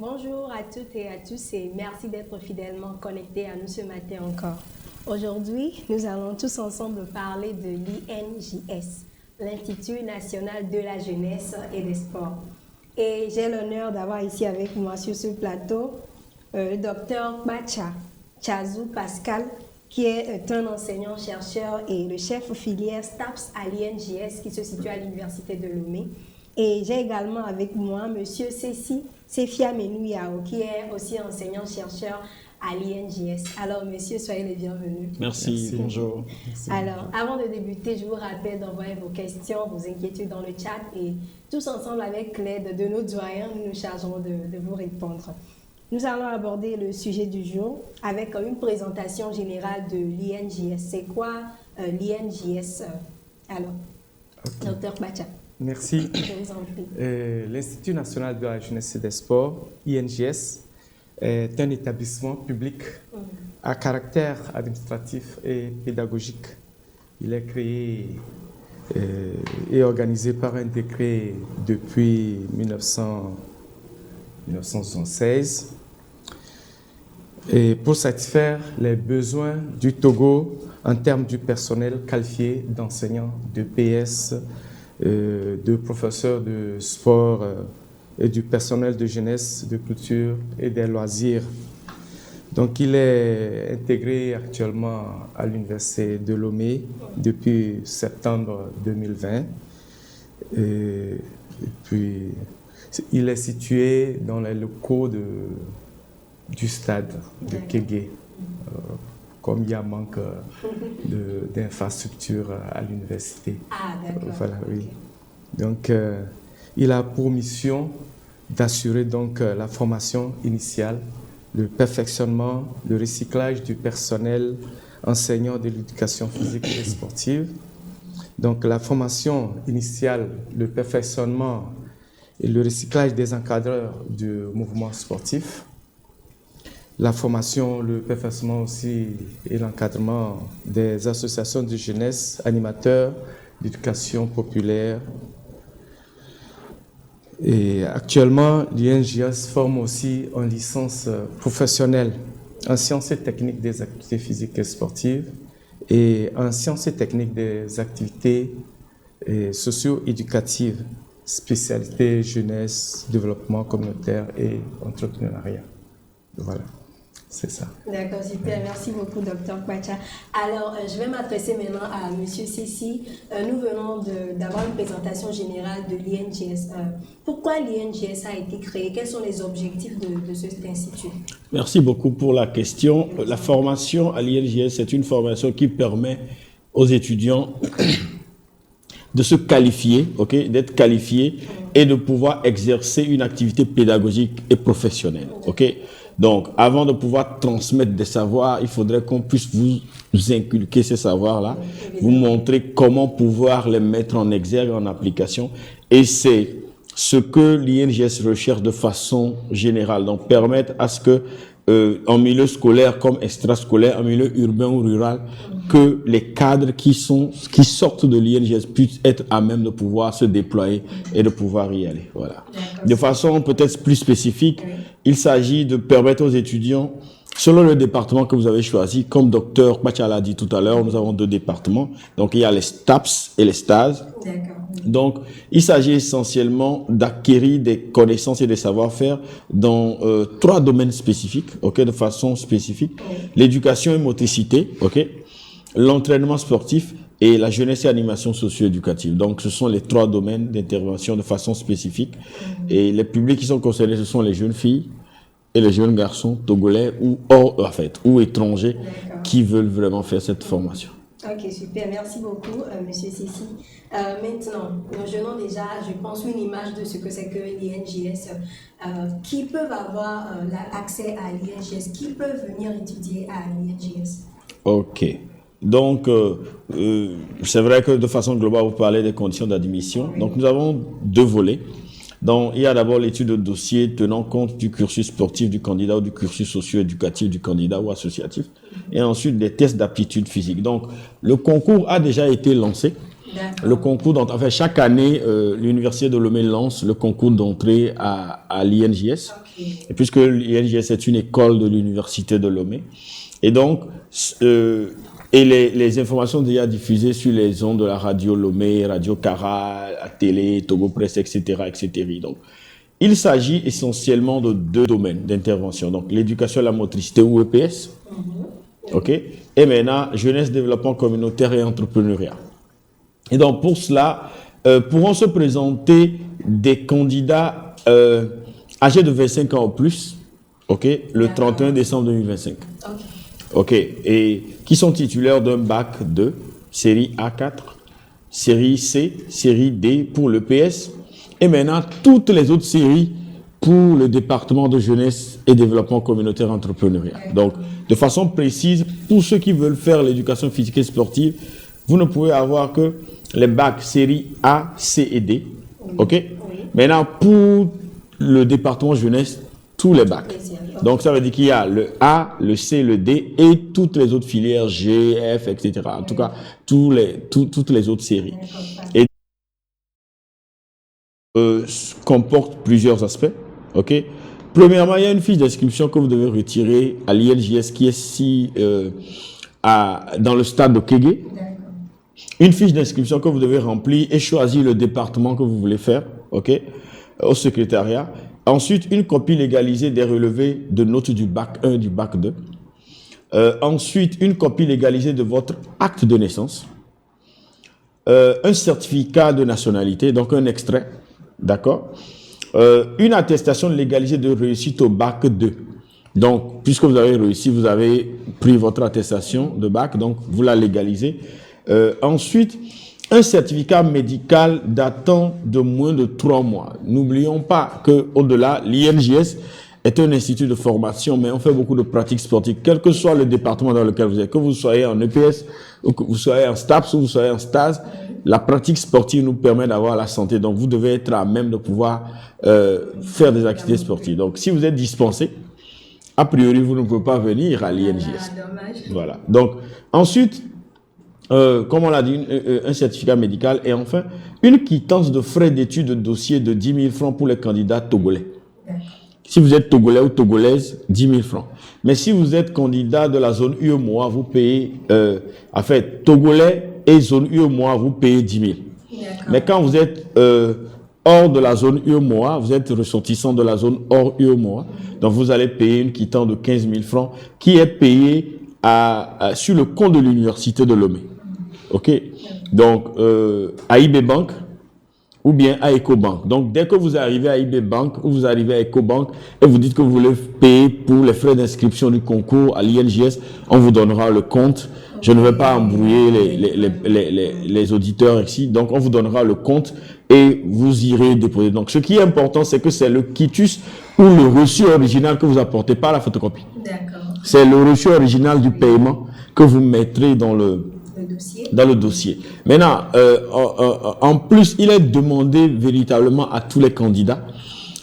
Bonjour à toutes et à tous et merci d'être fidèlement connectés à nous ce matin encore. Aujourd'hui, nous allons tous ensemble parler de l'INJS, l'Institut national de la jeunesse et des sports. Et j'ai l'honneur d'avoir ici avec moi sur ce plateau le docteur Bacha Chazou Pascal, qui est un enseignant-chercheur et le chef filière STAPS à l'INJS qui se situe à l'Université de Lomé. Et j'ai également avec moi M. Sefia Menou-Yao, qui est aussi enseignant-chercheur à l'INJS. Alors, messieurs, soyez les bienvenus. Merci. Bonjour. Merci. Alors, avant de débuter, je vous rappelle d'envoyer vos questions, vos inquiétudes dans le chat et tous ensemble, avec l'aide de nos doyens, nous nous chargerons de vous répondre. Nous allons aborder le sujet du jour avec une présentation générale de l'INJS. C'est quoi l'INJS Alors, Dr Bacha. Merci. L'Institut national de la jeunesse et des sports, INJS, est un établissement public à caractère administratif et pédagogique. Il est créé et organisé par un décret depuis 1976 et pour satisfaire les besoins du Togo en termes du personnel qualifié d'enseignants, de PS, de professeurs de sport et du personnel de jeunesse, de culture et des loisirs. Donc, il est intégré actuellement à l'Université de Lomé depuis septembre 2020. Et puis, il est situé dans les locaux du stade de Kégué. Comme il y a manque d'infrastructures à l'université. Ah, d'accord. Voilà, oui. Donc, il a pour mission d'assurer donc la formation initiale, le perfectionnement, le recyclage du personnel enseignant de l'éducation physique et sportive. Donc, la formation initiale, le perfectionnement et le recyclage des encadreurs du mouvement sportif. La formation, le perfectionnement aussi et l'encadrement des associations de jeunesse, animateurs d'éducation populaire. Et actuellement, l'INJS forme aussi en licence professionnelle en sciences et techniques des activités physiques et sportives et en sciences et techniques des activités socio-éducatives, spécialité jeunesse, développement communautaire et entrepreneuriat. Voilà. C'est ça. D'accord, super. Merci beaucoup, Dr Kwacha. Alors, je vais m'adresser maintenant à M. Sissi. Nous venons d'avoir une présentation générale de l'INJS. Pourquoi l'INJS a été créé? Quels sont les objectifs de cet institut? Merci beaucoup pour la question. La formation à l'INJS, c'est une formation qui permet aux étudiants de se qualifier, d'être qualifiés et de pouvoir exercer une activité pédagogique et professionnelle. Donc, avant de pouvoir transmettre des savoirs, il faudrait qu'on puisse vous inculquer ces savoirs-là, vous montrer comment pouvoir les mettre en exergue, en application. Et c'est ce que l'INJS recherche de façon générale. Donc, permettre à ce que, en milieu scolaire comme extrascolaire, en milieu urbain ou rural, que les cadres qui sortent de l'INJS puissent être à même de pouvoir se déployer et de pouvoir y aller. Voilà. De façon peut-être plus spécifique, il s'agit de permettre aux étudiants, selon le département que vous avez choisi, comme Dr Bacha l'a dit tout à l'heure, nous avons deux départements. Donc, il y a les STAPS et les STAS. Donc, il s'agit essentiellement d'acquérir des connaissances et des savoir-faire dans trois domaines spécifiques, de façon spécifique. L'éducation et motricité, l'entraînement sportif et la jeunesse et animation socio-éducative. Donc, ce sont les trois domaines d'intervention de façon spécifique. Et les publics qui sont concernés, ce sont les jeunes filles et les jeunes garçons togolais ou étrangers qui veulent vraiment faire cette formation. Ok, super. Merci beaucoup, Monsieur Sissi. Maintenant, nous venons déjà, je pense, une image de ce que c'est que l'INJS. Qui peuvent avoir accès à l'INJS? Qui peuvent venir étudier à l'INJS? Ok. Donc, c'est vrai que de façon globale, vous parlez des conditions d'admission. Oui. Donc, nous avons deux volets. Donc, il y a d'abord l'étude de dossier tenant compte du cursus sportif du candidat ou du cursus socio-éducatif du candidat ou associatif. Et ensuite, des tests d'aptitude physique. Donc, le concours a déjà été lancé. Le concours d'entrée, enfin, chaque année, l'Université de Lomé lance le concours d'entrée à l'INJS. Et puisque l'INJS est une école de l'Université de Lomé. Et donc, les informations sont déjà diffusées sur les ondes de la radio Lomé, Radio Cara, la télé, Togo Presse, etc., etc. Donc, il s'agit essentiellement de 2 domaines d'intervention. Donc, l'éducation à la motricité ou EPS. OK? Et maintenant, jeunesse, développement communautaire et entrepreneuriat. Et donc, pour cela, pourront se présenter des candidats âgés de 25 ans ou plus, OK, le 31 décembre 2025. OK. Et qui sont titulaires d'un bac 2, série A4, série C, série D pour l'EPS, et maintenant toutes les autres séries pour le département de jeunesse et développement communautaire entrepreneurial. Donc, de façon précise, pour ceux qui veulent faire l'éducation physique et sportive, vous ne pouvez avoir que les bacs série A, C et D. OK? Maintenant, pour le département jeunesse, tous les bacs. Donc, ça veut dire qu'il y a le A, le C, le D et toutes les autres filières G, F, etc. En tout cas, toutes les autres séries. Et comporte plusieurs aspects. OK? Premièrement, il y a une fiche d'inscription que vous devez retirer à l'INJS qui est ici dans le stade de Kégué. Une fiche d'inscription que vous devez remplir et choisir le département que vous voulez faire, OK, au secrétariat. Ensuite, une copie légalisée des relevés de notes du bac 1 et du bac 2. Ensuite, une copie légalisée de votre acte de naissance. Un certificat de nationalité, donc un extrait, d'accord. Une attestation légalisée de réussite au bac 2. Donc, puisque vous avez réussi, vous avez pris votre attestation de bac, donc vous la légalisez. Ensuite, un certificat médical datant de moins de 3 mois. N'oublions pas qu'au-delà, l'INJS est un institut de formation, mais on fait beaucoup de pratiques sportives, quel que soit le département dans lequel vous êtes, que vous soyez en EPS, ou que vous soyez en STAPS, ou vous soyez en STAS, la pratique sportive nous permet d'avoir la santé. Donc, vous devez être à même de pouvoir faire des activités sportives. Donc, si vous êtes dispensé, a priori, vous ne pouvez pas venir à l'INJS. Voilà. Donc, ensuite, comme on l'a dit, un certificat médical et enfin, une quittance de frais d'études de dossier de 10 000 francs pour les candidats togolais. Si vous êtes togolais ou togolaise, 10 000 francs. Mais si vous êtes candidat de la zone UEMOA, vous payez, en fait, togolais et zone UEMOA, vous payez 10 000. Mais quand vous êtes hors de la zone UEMOA, vous êtes ressortissant de la zone hors UEMOA, donc vous allez payer une quittance de 15 000 francs qui est payée sur le compte de l'université de Lomé. OK? Donc, à IB Bank ou bien à EcoBank. Donc, dès que vous arrivez à IB Bank ou vous arrivez à EcoBank et vous dites que vous voulez payer pour les frais d'inscription du concours à l'INJS, on vous donnera le compte. Je ne vais pas embrouiller les auditeurs ici. Donc, on vous donnera le compte et vous irez déposer. Donc, ce qui est important, c'est que c'est le quitus ou le reçu original que vous apportez, pas la photocopie. D'accord. C'est le reçu original du paiement que vous mettrez dans le dossier. Maintenant, en plus, il est demandé véritablement à tous les candidats,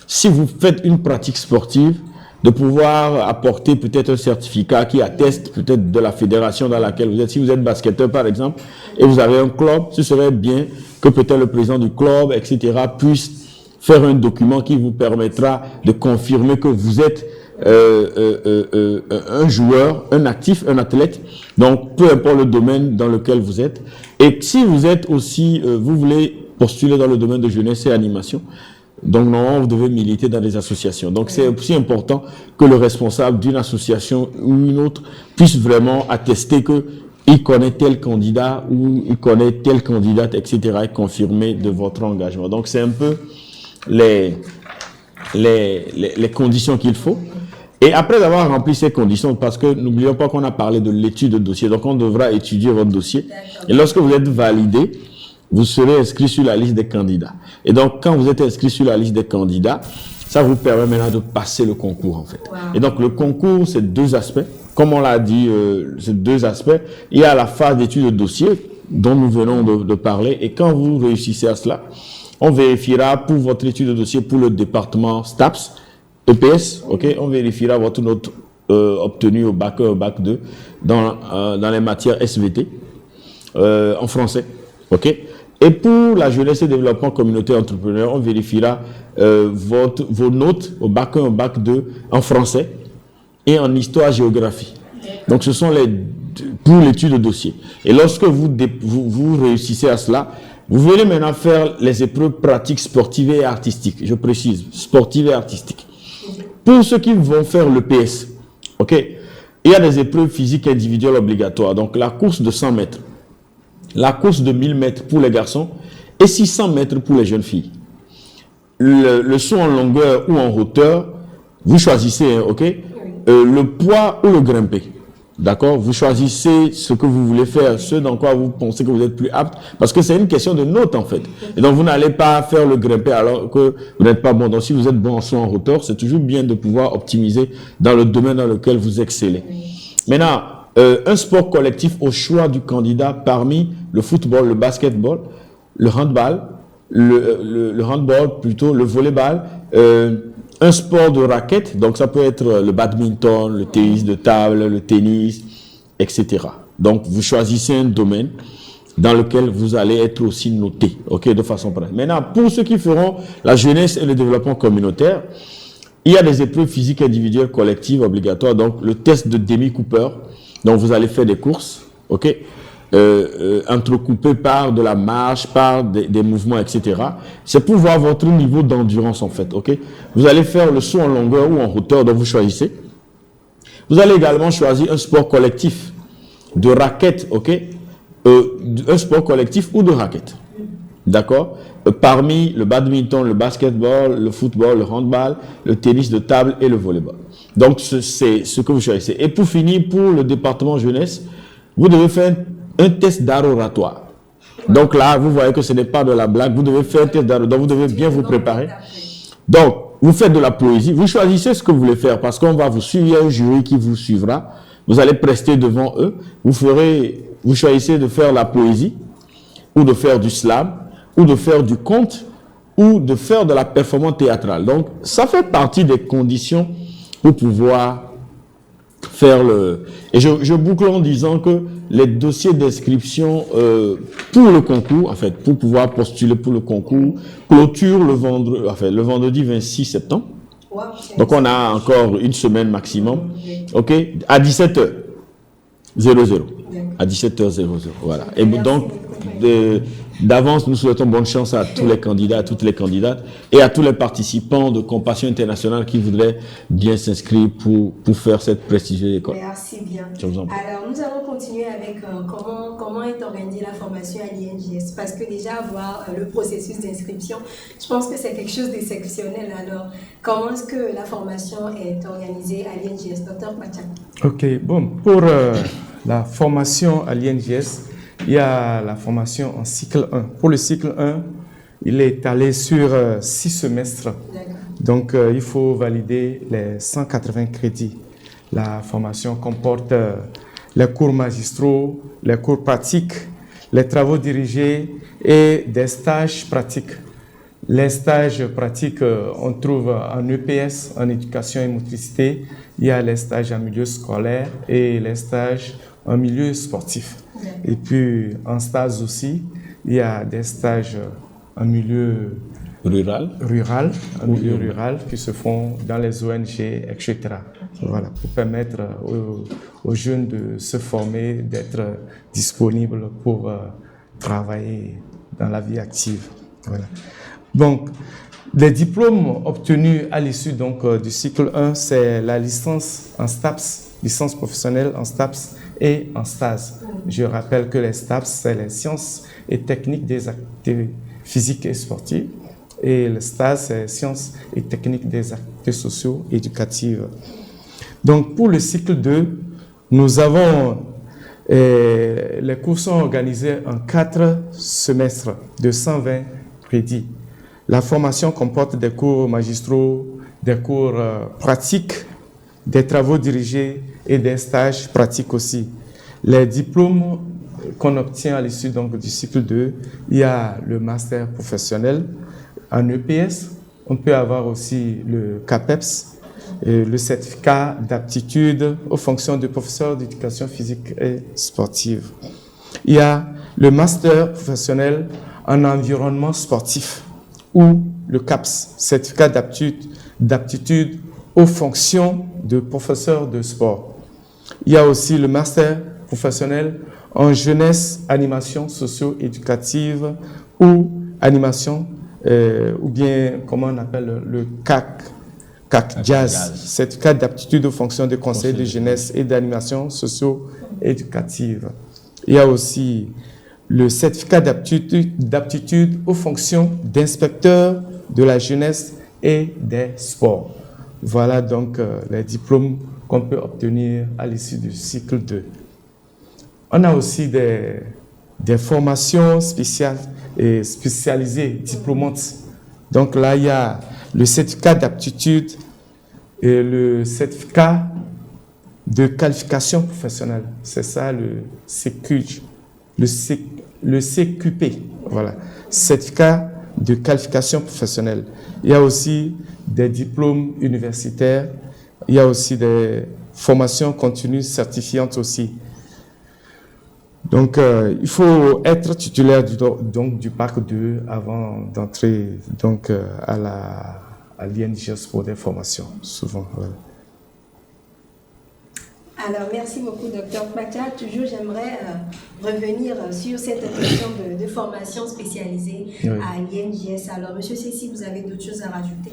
si vous faites une pratique sportive, de pouvoir apporter peut-être un certificat qui atteste peut-être de la fédération dans laquelle vous êtes. Si vous êtes basketteur, par exemple, et vous avez un club, ce serait bien que peut-être le président du club, etc., puisse faire un document qui vous permettra de confirmer que vous êtes un joueur, un actif, un athlète, donc peu importe le domaine dans lequel vous êtes. Et si vous êtes aussi, vous voulez postuler dans le domaine de jeunesse et animation, donc normalement vous devez militer dans des associations. Donc c'est aussi important que le responsable d'une association ou une autre puisse vraiment attester que il connaît tel candidat ou il connaît telle candidate, etc. et confirmer de votre engagement. Donc c'est un peu les conditions qu'il faut. Et après avoir rempli ces conditions, parce que n'oublions pas qu'on a parlé de l'étude de dossier, donc on devra étudier votre dossier. Et lorsque vous êtes validé, vous serez inscrit sur la liste des candidats. Et donc, quand vous êtes inscrit sur la liste des candidats, ça vous permet maintenant de passer le concours, en fait. Wow. Et donc, le concours, c'est 2 aspects. Comme on l'a dit, c'est 2 aspects. Il y a la phase d'étude de dossier, dont nous venons de parler. Et quand vous réussissez à cela, on vérifiera pour votre étude de dossier pour le département STAPS, EPS, OK, on vérifiera votre note obtenue au bac 1, au bac 2 dans les matières SVT en français, OK. Et pour la jeunesse et développement communautaire entrepreneur, on vérifiera vos notes au bac 1, au bac 2 en français et en histoire-géographie. Donc, ce sont pour l'étude de dossier. Et lorsque vous réussissez à cela, vous venez maintenant faire les épreuves pratiques sportives et artistiques. Je précise, sportives et artistiques. Pour ceux qui vont faire le PS, ok, il y a des épreuves physiques individuelles obligatoires. Donc, la course de 100 mètres, la course de 1000 mètres pour les garçons et 600 mètres pour les jeunes filles. Le saut en longueur ou en hauteur, vous choisissez, hein, ok, le poids ou le grimper. D'accord? Vous choisissez ce que vous voulez faire, ce dans quoi vous pensez que vous êtes plus apte, parce que c'est une question de note en fait. Et donc vous n'allez pas faire le grimper alors que vous n'êtes pas bon. Donc si vous êtes bon en saut en hauteur, c'est toujours bien de pouvoir optimiser dans le domaine dans lequel vous excellez. Maintenant, un sport collectif au choix du candidat parmi le football, le basketball, le handball, le handball plutôt, le volleyball, un sport de raquette, donc ça peut être le badminton, le tennis de table, le tennis, etc. Donc vous choisissez un domaine dans lequel vous allez être aussi noté, ok, de façon pratique. Maintenant, pour ceux qui feront la jeunesse et le développement communautaire, il y a des épreuves physiques individuelles collectives obligatoires, donc le test de Demi Cooper, donc vous allez faire des courses, ok, entrecoupé par de la marche, par des mouvements, etc. C'est pour voir votre niveau d'endurance en fait, ok. Vous allez faire le saut en longueur ou en hauteur, donc vous choisissez. Vous allez également choisir un sport collectif de raquette, ok, un sport collectif ou de raquette, d'accord. Parmi le badminton, le basketball, le football, le handball, le tennis de table et le volleyball. Donc c'est ce que vous choisissez. Et pour finir, pour le département jeunesse, vous devez faire un test d'art oratoire. Donc là, vous voyez que ce n'est pas de la blague. Vous devez faire un test d'art oratoire. Donc vous devez bien vous préparer. Donc, vous faites de la poésie. Vous choisissez ce que vous voulez faire parce qu'on va vous suivre. Il y a un jury qui vous suivra. Vous allez prester devant eux. Vous choisissez de faire la poésie ou de faire du slam ou de faire du conte ou de faire de la performance théâtrale. Donc, ça fait partie des conditions pour pouvoir faire le... Et je boucle en disant que les dossiers d'inscription pour le concours, en fait, pour pouvoir postuler pour le concours, clôture le vendredi 26 septembre. Wow, donc, on a encore une semaine maximum. OK? À 17h00. À 17h00. Voilà. Et donc, d'avance, nous souhaitons bonne chance à tous les candidats, à toutes les candidates et à tous les participants de Compassion Internationale qui voudraient bien s'inscrire pour faire cette prestigieuse école. Merci bien. Alors, nous allons continuer avec comment est organisée la formation à l'INJS. Parce que déjà, voir le processus d'inscription, je pense que c'est quelque chose d'exceptionnel. Alors, comment est-ce que la formation est organisée à l'INJS, Dr. Pachak? Ok, bon, pour la formation à l'INJS, il y a la formation en cycle 1. Pour le cycle 1, il est étalé sur 6 semestres. Donc, il faut valider les 180 crédits. La formation comporte les cours magistraux, les cours pratiques, les travaux dirigés et des stages pratiques. Les stages pratiques, on trouve en EPS, en éducation et motricité. Il y a les stages en milieu scolaire et les stages en milieu sportif. Et puis, en stage aussi, il y a des stages en milieu rural qui se font dans les ONG, etc. Voilà, pour permettre aux jeunes de se former, d'être disponibles pour travailler dans la vie active. Voilà. Donc, les diplômes obtenus à l'issue du cycle 1, c'est la licence en STAPS, licence professionnelle en STAPS et en STAS. Je rappelle que les STAPS, c'est les sciences et techniques des activités physiques et sportives. Et le STAS, c'est sciences et techniques des activités socio-éducatives. Donc, pour le cycle 2, nous avons, les cours sont organisés en 4 semestres de 120 crédits. La formation comporte des cours magistraux, des cours pratiques, des travaux dirigés et des stages pratiques aussi. Les diplômes qu'on obtient à l'issue du cycle 2, il y a le master professionnel en EPS. On peut avoir aussi le CAPEPS, le certificat d'aptitude aux fonctions de professeur d'éducation physique et sportive. Il y a le master professionnel en environnement sportif, ou le CAPS, certificat d'aptitude aux fonctions de professeur de sport. Il y a aussi le master professionnel en jeunesse, animation socio-éducative ou animation, ou bien, comment on appelle, le CAC Jazz, certificat d'aptitude aux fonctions de conseil de jeunesse et d'animation socio-éducative. Il y a aussi le certificat d'aptitude aux fonctions d'inspecteur de la jeunesse et des sports. Voilà donc les diplômes qu'on peut obtenir à l'issue du cycle 2. On a aussi des formations spécialisées, diplômantes. Donc là, il y a le certificat d'aptitude et le certificat de qualification professionnelle. C'est ça le CQP. Le CQP, voilà, certificat de qualification professionnelle. Il y a aussi des diplômes universitaires, il y a aussi des formations continues certifiantes aussi. Donc, il faut être titulaire du bac 2 avant d'entrer à l'INJS pour des formations, souvent. Voilà. Alors, merci beaucoup, Dr. Kwacha. Toujours, j'aimerais revenir sur cette question de formation spécialisée à l'INJS. Alors, M. Cécile, vous avez d'autres choses à rajouter?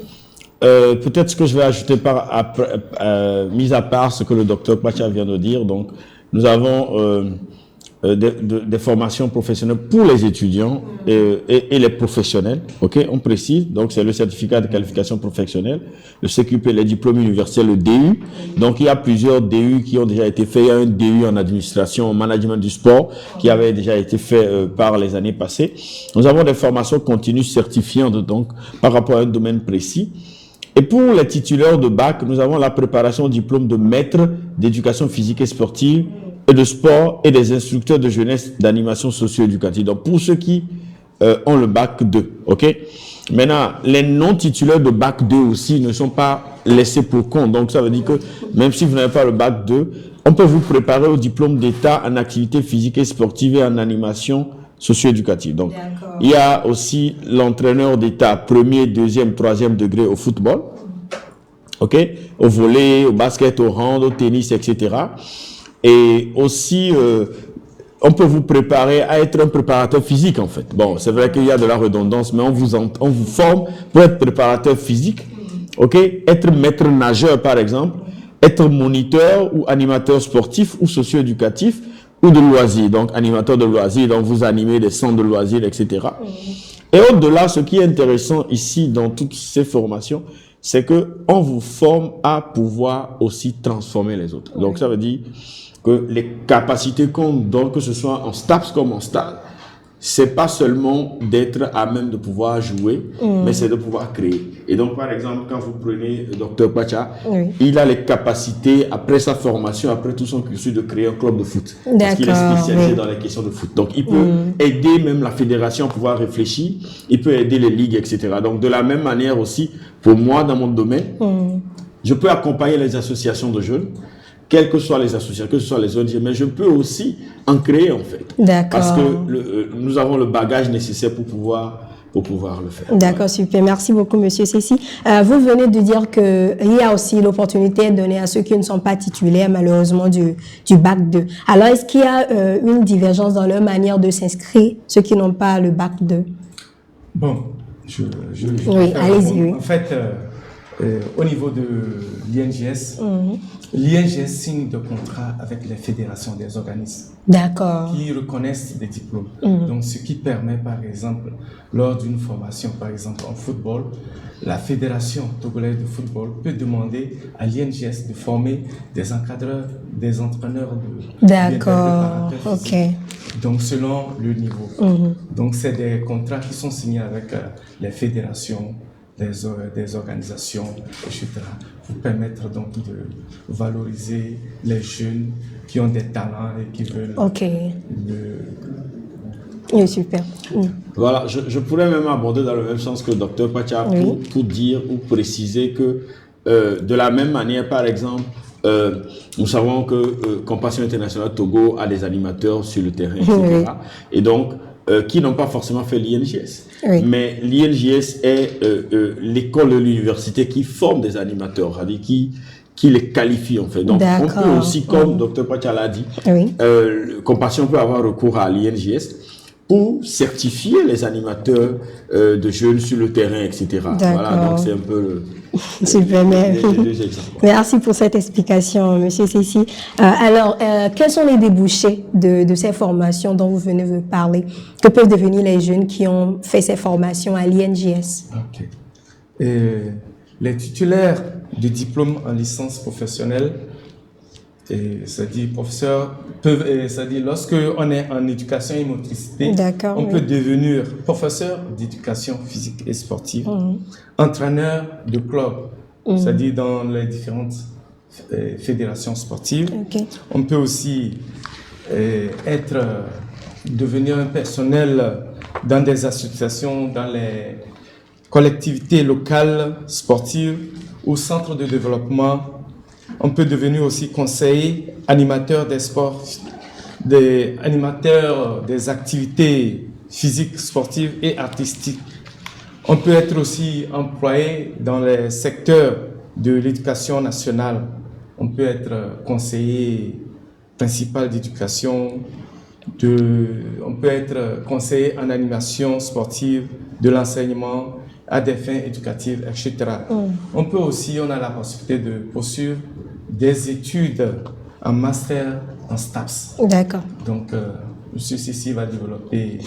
Peut-être ce que je vais ajouter mis à part ce que le Dr. Kwacha vient de dire. Donc, nous avons des formations professionnelles pour les étudiants et les professionnels. Ok, on précise. Donc, c'est le certificat de qualification professionnelle, le CQP, les diplômes universels, le DU. Donc, il y a plusieurs DU qui ont déjà été faits. Il y a un DU en administration, en management du sport, qui avait déjà été fait par les années passées. Nous avons des formations continues certifiantes, donc, par rapport à un domaine précis. Et pour les titulaires de bac, nous avons la préparation au diplôme de maître d'éducation physique et sportive et de sport et des instructeurs de jeunesse d'animation socio-éducative. Donc, pour ceux qui ont le bac 2, ok? Maintenant, les non-titulaires de bac 2 aussi ne sont pas laissés pour compte. Donc, ça veut dire que même si vous n'avez pas le bac 2, on peut vous préparer au diplôme d'État en activité physique et sportive et en animation socio-éducative. Donc, il y a aussi l'entraîneur d'État premier, deuxième, troisième degré au football, ok? Au volley, au basket, au hand, au tennis, etc. Et aussi, on peut vous préparer à être un préparateur physique, en fait. Bon, c'est vrai qu'il y a de la redondance, mais on vous forme pour être préparateur physique, ok? Être maître nageur, par exemple, être moniteur ou animateur sportif ou socio-éducatif ou de loisirs, donc animateur de loisirs, donc vous animez des centres de loisirs, etc. Et au-delà, ce qui est intéressant ici dans toutes ces formations, c'est que on vous forme à pouvoir aussi transformer les autres. Donc ça veut dire que les capacités qu'on donne, que ce soit en STAPS comme en stage, c'est pas seulement d'être à même de pouvoir jouer, mais c'est de pouvoir créer. Et donc, par exemple, quand vous prenez le Dr. Kwacha, il a les capacités, après sa formation, après tout son cursus, de créer un club de foot. Parce qu'il est spécialisé dans les questions de foot. Donc, il peut aider même la fédération à pouvoir réfléchir, il peut aider les ligues, etc. Donc, de la même manière aussi, pour moi, dans mon domaine, je peux accompagner les associations de jeunes, quelles que soient les associations, que ce soit les ONG, mais je peux aussi en créer, en fait. Parce que nous avons le bagage nécessaire pour pouvoir le faire. D'accord, super. Merci beaucoup, Monsieur Cécile. Vous venez de dire qu'il y a aussi l'opportunité donnée à ceux qui ne sont pas titulaires, malheureusement, du bac 2. Alors, est-ce qu'il y a une divergence dans leur manière de s'inscrire, ceux qui n'ont pas le bac 2? Bon, oui, allez-y. En fait, au niveau de l'INJS, l'INJS signe de contrats avec les fédérations des organismes qui reconnaissent des diplômes. Donc, ce qui permet, par exemple, lors d'une formation, par exemple en football, la fédération togolaise de football peut demander à l'INJS de former des encadreurs, des entraîneurs de préparateurs physiques. Donc, selon le niveau. Donc, c'est des contrats qui sont signés avec les fédérations, des organisations, etc., pour permettre donc de valoriser les jeunes qui ont des talents et qui veulent Oui, super. Voilà, je pourrais même aborder dans le même sens que le Dr. Kwacha pour dire ou préciser que de la même manière, par exemple, nous savons que Compassion Internationale Togo a des animateurs sur le terrain, etc. Et donc, qui n'ont pas forcément fait l'INJS. Oui. Mais l'INJS est l'école de l'université qui forme des animateurs, c'est-à-dire qui les qualifie en fait. Donc on peut aussi, comme Dr Pacha l'a dit, Compassion peut avoir recours à l'INJS pour certifier les animateurs de jeunes sur le terrain, etc. Voilà, donc c'est un peu super, les deux exemples. Merci pour cette explication, Monsieur Cécile. Alors, quels sont les débouchés de ces formations dont vous venez de parler? Que peuvent devenir les jeunes qui ont fait ces formations à l'INJS? Ok. Les titulaires de diplôme en licence professionnelle, c'est-à-dire professeurs, c'est-à-dire lorsque on est en éducation et motricité, on peut devenir professeur d'éducation physique et sportive, entraîneur de club, c'est-à-dire dans les différentes fédérations sportives. On peut aussi devenir un personnel dans des associations, dans les collectivités locales sportives ou centres de développement. On peut devenir aussi conseiller, animateur des sports, animateur des activités physiques, sportives et artistiques. On peut être aussi employé dans les secteurs de l'éducation nationale. On peut être conseiller principal d'éducation, on peut être conseiller en animation sportive, de l'enseignement à des fins éducatives, etc. On peut aussi, on a la possibilité de poursuivre des études en master en STAPS. D'accord. Donc, M. Sissi va développer.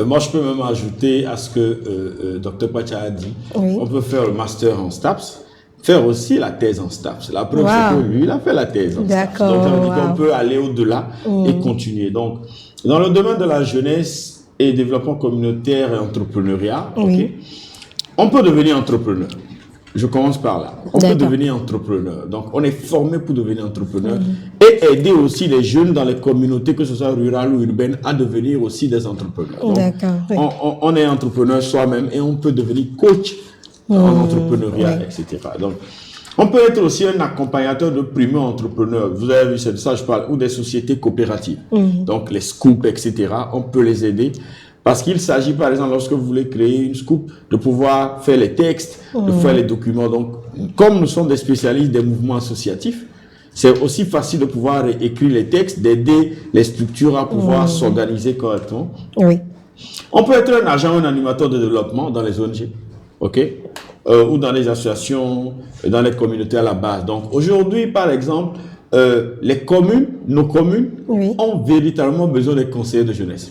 Moi, je peux même ajouter à ce que Dr Pacha a dit. On peut faire le master en STAPS, faire aussi la thèse en STAPS. La preuve, c'est que lui, il a fait la thèse en STAPS. Donc, ça veut dire qu'on peut aller au-delà et continuer. Donc, dans le domaine de la jeunesse et développement communautaire et entrepreneuriat, on peut devenir entrepreneur. Je commence par là. On peut devenir entrepreneur. Donc, on est formé pour devenir entrepreneur et aider aussi les jeunes dans les communautés, que ce soit rurales ou urbaines, à devenir aussi des entrepreneurs. Donc, on est entrepreneur soi-même et on peut devenir coach en entrepreneuriat, etc. Donc, on peut être aussi un accompagnateur de primo-entrepreneurs. Vous avez vu, c'est de ça que je parle, ou des sociétés coopératives. Donc, les scoops, etc. On peut les aider. Parce qu'il s'agit, par exemple, lorsque vous voulez créer une scoop, de pouvoir faire les textes, de faire les documents. Donc, comme nous sommes des spécialistes des mouvements associatifs, c'est aussi facile de pouvoir écrire les textes, d'aider les structures à pouvoir s'organiser correctement. On peut être un agent, un animateur de développement dans les ONG, ou dans les associations, dans les communautés à la base. Donc, aujourd'hui, par exemple, les communes, nos communes, ont véritablement besoin des conseillers de jeunesse.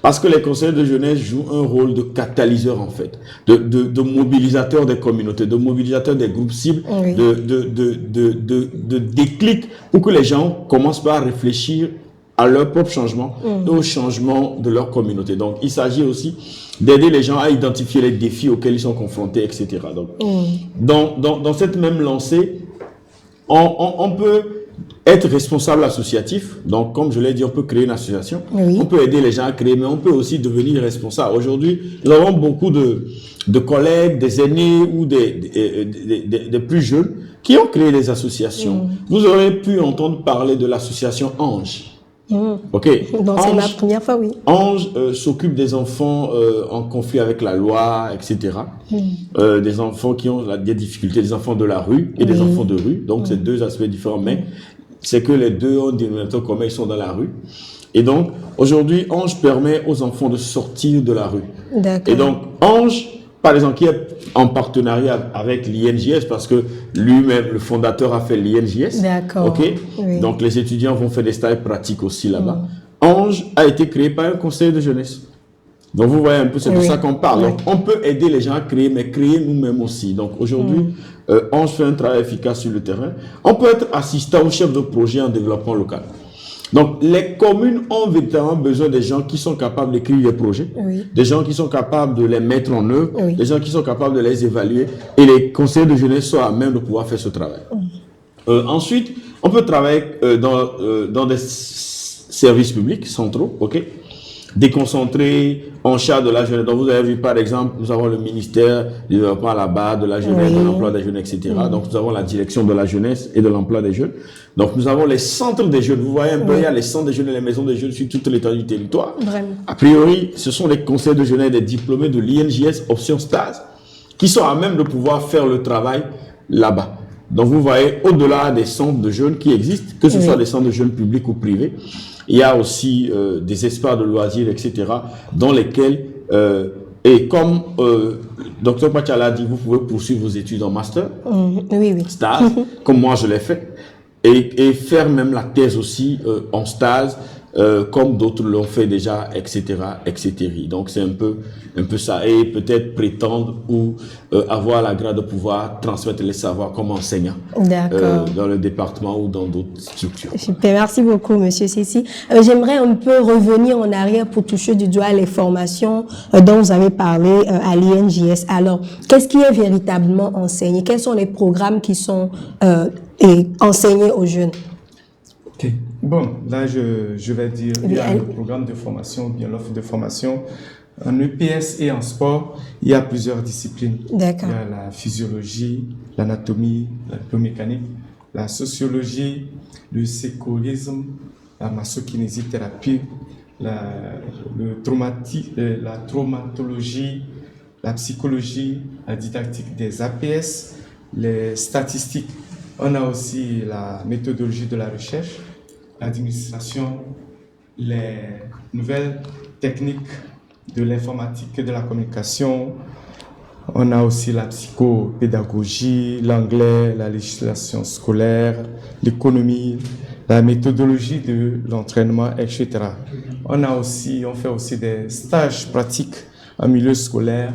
Parce que les conseillers de jeunesse jouent un rôle de catalyseur, en fait, de mobilisateur des communautés, de mobilisateur des groupes cibles, de déclic pour que les gens commencent par réfléchir à leur propre changement et au changement de leur communauté. Donc, il s'agit aussi d'aider les gens à identifier les défis auxquels ils sont confrontés, etc. Donc, dans cette même lancée, on peut être responsable associatif. Donc, comme je l'ai dit, on peut créer une association. On peut aider les gens à créer, mais on peut aussi devenir responsable. Aujourd'hui, nous avons beaucoup de collègues, des aînés ou des plus jeunes qui ont créé des associations. Vous aurez pu entendre parler de l'association Ange. Donc, c'est ma première fois, Ange s'occupe des enfants en conflit avec la loi, etc. Des enfants qui ont des difficultés, des enfants de la rue et des enfants de rue. Donc, c'est deux aspects différents, mais c'est que les deux ont des dénominateur commun, ils sont dans la rue. Et donc, aujourd'hui, Ange permet aux enfants de sortir de la rue. Et donc, Ange, par exemple, qui est en partenariat avec l'INJS, parce que lui-même, le fondateur, a fait l'INJS. Donc, les étudiants vont faire des stages pratiques aussi là-bas. Ange a été créé par un conseiller de jeunesse. Donc, vous voyez un peu, c'est de ça qu'on parle. Donc, on peut aider les gens à créer, mais créer nous-mêmes aussi. Donc, aujourd'hui, Ange fait un travail efficace sur le terrain. On peut être assistant ou chef de projet en développement local. Donc, les communes ont véritablement besoin des gens qui sont capables d'écrire des projets, des gens qui sont capables de les mettre en œuvre, des gens qui sont capables de les évaluer, et les conseillers de jeunesse sont à même de pouvoir faire ce travail. Ensuite, on peut travailler dans des services publics centraux, déconcentrés en charge de la jeunesse. Donc, vous avez vu, par exemple, nous avons le ministère du développement là-bas, de la jeunesse, de l'emploi des jeunes, etc. Donc, nous avons la direction de la jeunesse et de l'emploi des jeunes. Donc, nous avons les centres des jeunes. Vous voyez un peu, il y a les centres des jeunes et les maisons des jeunes sur toute l'étendue du territoire. Vraiment. A priori, ce sont les conseils de jeunesse des diplômés de l'INJS option stage qui sont à même de pouvoir faire le travail là-bas. Donc, vous voyez, au-delà des centres de jeunes qui existent, que ce soit des centres de jeunes publics ou privés, il y a aussi des espaces de loisirs, etc., dans lesquels, et comme Dr Pacha l'a dit, vous pouvez poursuivre vos études en master, stage, comme moi je l'ai fait, et faire même la thèse aussi en stage, comme d'autres l'ont fait déjà, etc., etc. Donc c'est un peu ça, et peut-être prétendre ou avoir la grâce de pouvoir transmettre les savoirs comme enseignant dans le département ou dans d'autres structures. Super, merci beaucoup, Monsieur Cécile. J'aimerais un peu revenir en arrière pour toucher du doigt les formations dont vous avez parlé à l'INJS. Alors, qu'est-ce qui est véritablement enseigné? Quels sont les programmes qui sont enseignés aux jeunes? Okay. Bon, là, je vais dire, il y a le programme de formation, bien l'offre de formation. En EPS et en sport, il y a plusieurs disciplines. D'accord. Il y a la physiologie, l'anatomie, la biomécanique, la sociologie, le sécurisme, la massokinésithérapie, la traumatologie, la psychologie, la didactique des APS, les statistiques. On a aussi la méthodologie de la recherche, l'administration, les nouvelles techniques de l'informatique et de la communication. On a aussi la psychopédagogie, l'anglais, la législation scolaire, l'économie, la méthodologie de l'entraînement, etc. On fait aussi des stages pratiques en milieu scolaire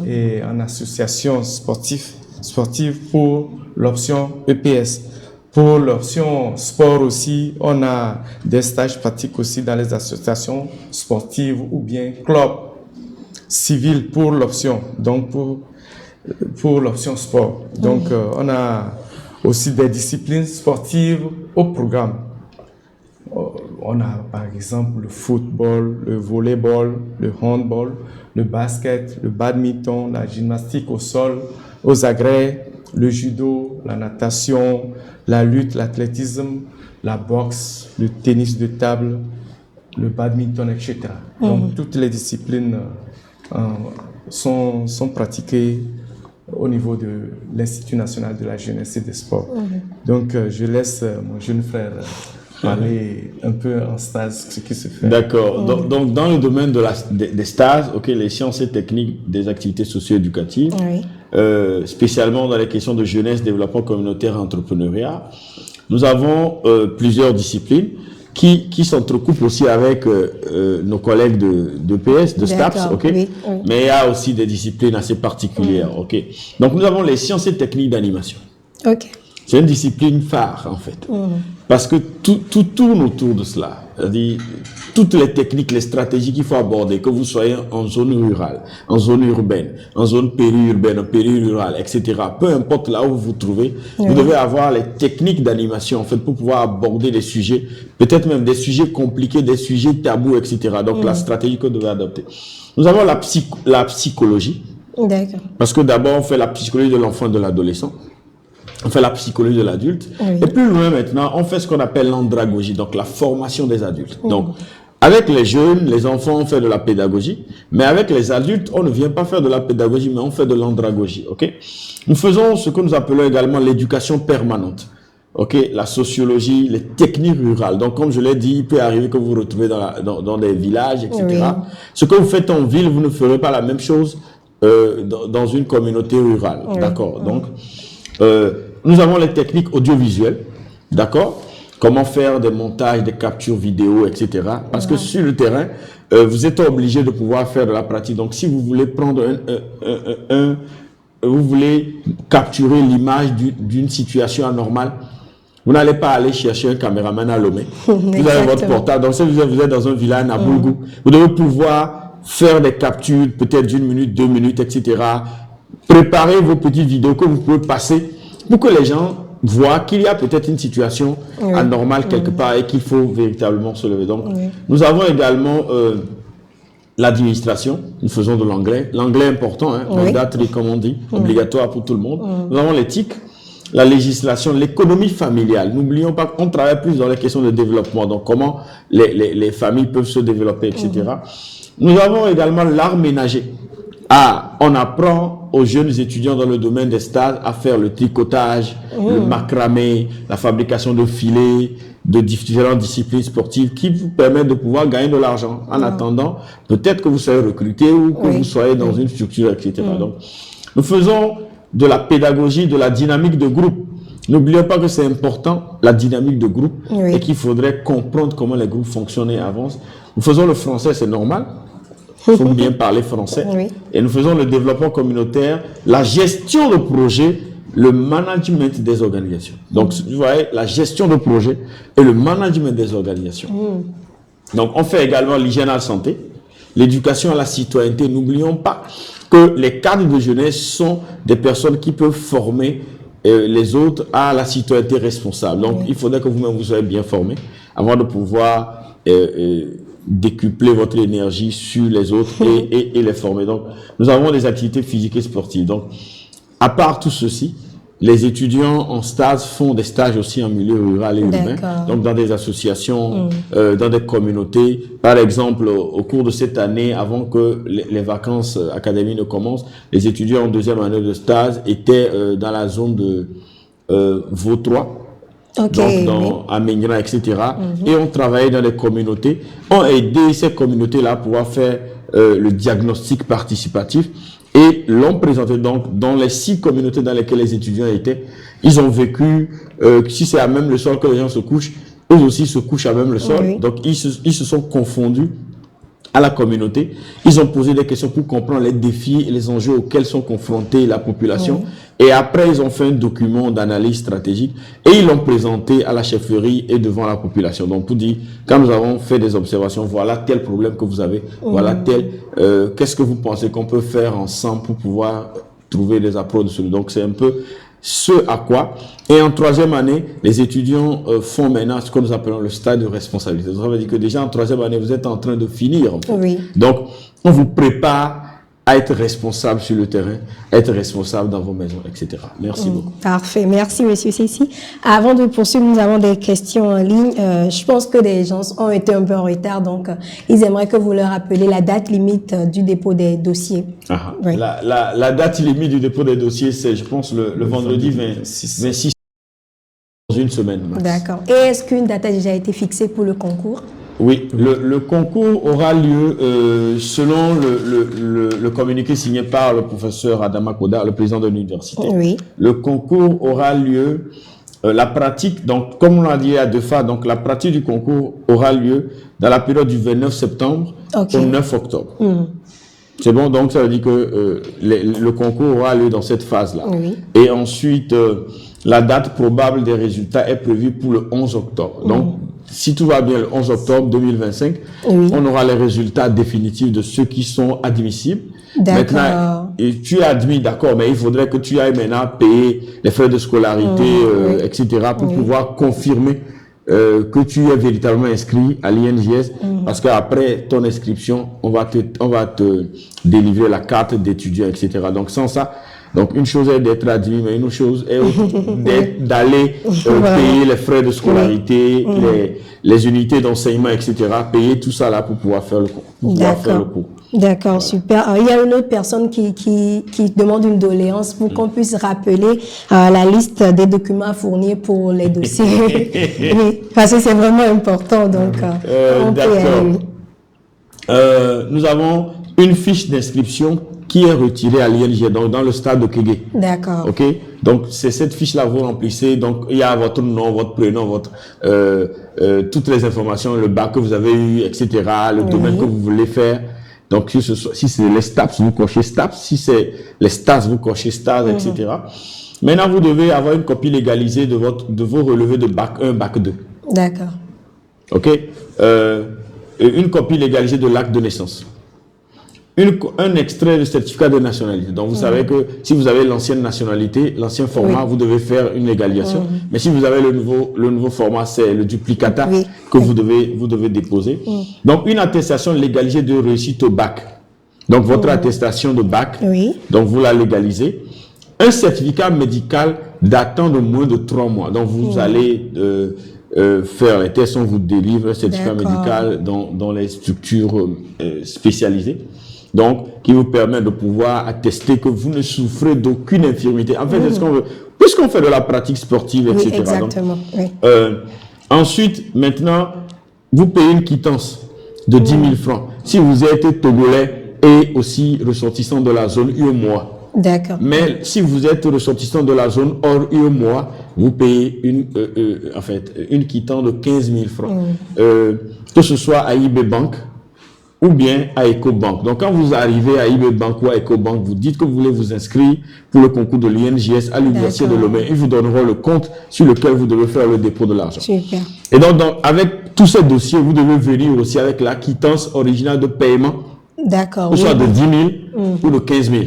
et en association sportive pour l'option EPS. Pour l'option sport aussi, on a des stages pratiques aussi dans les associations sportives ou bien clubs civils pour l'option, donc pour l'option sport. Donc on a aussi des disciplines sportives au programme. On a par exemple le football, le volleyball, le handball, le basket, le badminton, la gymnastique au sol, aux agrès, le judo, la natation, la lutte, l'athlétisme, la boxe, le tennis de table, le badminton, etc. Donc toutes les disciplines sont pratiquées au niveau de l'Institut national de la jeunesse et des sports. Donc je laisse mon jeune frère parler un peu en stage ce qui se fait. D'accord. Donc dans le domaine des stages, les sciences et techniques des activités socio-éducatives, spécialement dans les questions de jeunesse, développement communautaire et entrepreneuriat, nous avons plusieurs disciplines qui s'entrecoupent aussi avec nos collègues de PS, de STAPS, mais il y a aussi des disciplines assez particulières. Donc nous avons les sciences et techniques d'animation. C'est une discipline phare, en fait. Parce que tout tourne autour de cela. C'est-à-dire, toutes les techniques, les stratégies qu'il faut aborder, que vous soyez en zone rurale, en zone urbaine, en zone périurbaine, périrurale, etc. Peu importe là où vous vous trouvez, vous devez avoir les techniques d'animation, en fait, pour pouvoir aborder des sujets, peut-être même des sujets compliqués, des sujets tabous, etc. Donc, la stratégie que vous devez adopter. Nous avons la psychologie. D'accord. Parce que d'abord, on fait la psychologie de l'enfant et de l'adolescent. On fait la psychologie de l'adulte. Et plus loin maintenant, on fait ce qu'on appelle l'andragogie, donc la formation des adultes. Donc, avec les jeunes, les enfants, on fait de la pédagogie. Mais avec les adultes, on ne vient pas faire de la pédagogie, mais on fait de l'andragogie. Nous faisons ce que nous appelons également l'éducation permanente. La sociologie, les techniques rurales. Donc, comme je l'ai dit, il peut arriver que vous vous retrouvez dans des villages, etc. Ce que vous faites en ville, vous ne ferez pas la même chose dans une communauté rurale. D'accord. Donc, nous avons les techniques audiovisuelles, d'accord? Comment faire des montages, des captures vidéo, etc. Parce que sur le terrain, vous êtes obligé de pouvoir faire de la pratique. Donc, si vous voulez prendre vous voulez capturer l'image d'une situation anormale, vous n'allez pas aller chercher un caméraman à Lomé. Vous avez votre portable. Donc, si vous êtes dans un village à Boulgou, vous devez pouvoir faire des captures, peut-être d'1 minute, 2 minutes, etc. Préparez vos petites vidéos que vous pouvez passer pour que les gens voient qu'il y a peut-être une situation anormale quelque part et qu'il faut véritablement se lever. Donc, nous avons également l'administration, nous faisons de l'anglais. L'anglais important, hein, mandatory, comme on dit, obligatoire pour tout le monde. Nous avons l'éthique, la législation, l'économie familiale. N'oublions pas qu'on travaille plus dans les questions de développement, donc comment les familles peuvent se développer, etc. Nous avons également l'art ménager. On apprend aux jeunes étudiants dans le domaine des stages à faire le tricotage, le macramé, la fabrication de filets, de différentes disciplines sportives qui vous permettent de pouvoir gagner de l'argent. En attendant, peut-être que vous soyez recruté ou que vous soyez dans une structure, etc. Donc, nous faisons de la pédagogie, de la dynamique de groupe. N'oublions pas que c'est important, la dynamique de groupe, et qu'il faudrait comprendre comment les groupes fonctionnent et avancent. Nous faisons le français, c'est normal. Il faut bien parler français. Et nous faisons le développement communautaire, la gestion de projet, le management des organisations. Donc, vous voyez, la gestion de projet et le management des organisations. Donc, on fait également l'hygiène à la santé, l'éducation à la citoyenneté. N'oublions pas que les cadres de jeunesse sont des personnes qui peuvent former les autres à la citoyenneté responsable. Donc, il faudrait que vous-même vous soyez bien formés avant de pouvoir décupler votre énergie sur les autres et les former. Donc, nous avons des activités physiques et sportives. Donc, à part tout ceci, les étudiants en stage font des stages aussi en milieu rural et urbain, donc dans des associations, dans des communautés. Par exemple, au cours de cette année, avant que les vacances académiques ne commencent, les étudiants en deuxième année de stage étaient dans la zone de Vautois, donc à Mengra, etc. Et on travaillait dans les communautés, ont aidé ces communautés-là à pouvoir faire le diagnostic participatif et l'ont présenté donc dans les 6 communautés dans lesquelles les étudiants étaient. Ils ont vécu, si c'est à même le sol que les gens se couchent, eux aussi se couchent à même le sol. Donc ils se sont confondus à la communauté. Ils ont posé des questions pour comprendre les défis et les enjeux auxquels sont confrontés la population. Et après, ils ont fait un document d'analyse stratégique et ils l'ont présenté à la chefferie et devant la population. Donc, pour dire, quand nous avons fait des observations, voilà tel problème que vous avez, voilà tel, qu'est-ce que vous pensez qu'on peut faire ensemble pour pouvoir trouver des approches de celui. Donc, c'est un peu ce à quoi. Et en troisième année, les étudiants font maintenant ce que nous appelons le stade de responsabilité. Ça veut dire que déjà en troisième année, vous êtes en train de finir. En fait. Donc, on vous prépare à être responsable sur le terrain, être responsable dans vos maisons, etc. Merci beaucoup. Parfait. Merci, Monsieur Cécile. Avant de poursuivre, nous avons des questions en ligne. Je pense que des gens ont été un peu en retard, donc ils aimeraient que vous leur rappeliez la date limite du dépôt des dossiers. La date limite du dépôt des dossiers, c'est, je pense, le vendredi 26 dans une semaine. D'accord. Et est-ce qu'une date a déjà été fixée pour le concours? Oui, le concours aura lieu selon le communiqué signé par le professeur Adama Koda, le président de l'université. Le concours aura lieu, la pratique, donc comme on l'a dit à 2 fois, donc la pratique du concours aura lieu dans la période du 29 septembre au 9 octobre. C'est bon, donc ça veut dire que le concours aura lieu dans cette phase-là. Et ensuite, la date probable des résultats est prévue pour le 11 octobre. Donc, si tout va bien, le 11 octobre 2025, on aura les résultats définitifs de ceux qui sont admissibles. Maintenant, tu es admis, d'accord, mais il faudrait que tu ailles maintenant payer les frais de scolarité, etc., pour pouvoir confirmer que tu es véritablement inscrit à l'INJS, parce qu'après ton inscription, on va te délivrer la carte d'étudiant, etc. Donc, sans ça, donc une chose est d'être admis, mais une autre chose est d'aller payer les frais de scolarité, les unités d'enseignement, etc. Payer tout ça là pour pouvoir faire le cours. D'accord, super. Alors, il y a une autre personne qui demande une doléance pour qu'on puisse rappeler la liste des documents à fournir pour les dossiers. Oui, parce que c'est vraiment important. Donc, d'accord. Nous avons une fiche d'inscription qui est retirée à l'ING, donc dans le stade de Kégué. D'accord. Ok. Donc c'est cette fiche-là vous remplissez. Donc il y a votre nom, votre prénom, votre toutes les informations, le bac que vous avez eu, etc. Le domaine que vous voulez faire. Donc si c'est les STAPS, vous cochez STAPS. Si c'est les STAS, vous cochez STAS, etc. Maintenant vous devez avoir une copie légalisée de vos relevés de bac 1, bac 2. D'accord. Ok. Une copie légalisée de l'acte de naissance. un extrait de certificat de nationalité. Donc, vous savez que si vous avez l'ancienne nationalité, l'ancien format, vous devez faire une égalisation. Mais si vous avez le nouveau format, c'est le duplicata que vous devez déposer. Donc, une attestation légalisée de réussite au bac. Donc, votre attestation de bac, donc vous la légalisez. Un certificat médical datant de moins de 3 mois. Donc, vous allez faire les tests, on vous délivre un certificat médical dans les structures spécialisées. Donc, qui vous permet de pouvoir attester que vous ne souffrez d'aucune infirmité. En fait, c'est ce qu'on veut. Puisqu'on fait de la pratique sportive, etc. Oui, exactement. Donc, ensuite, maintenant, vous payez une quittance de 10 000 francs. Si vous êtes togolais et aussi ressortissant de la zone UEMOA. D'accord. Mais si vous êtes ressortissant de la zone hors UEMOA, vous payez une quittance de 15 000 francs. Que ce soit à IB Bank ou bien à EcoBank. Donc, quand vous arrivez à IB Bank ou à EcoBank, vous dites que vous voulez vous inscrire pour le concours de l'INJS à l'Université de Lomé. Ils vous donneront le compte sur lequel vous devez faire le dépôt de l'argent. Super. Et donc, avec tous ces dossiers, vous devez venir aussi avec la quittance originale de paiement. D'accord. Que ce soit de 10 000 ou de 15 000.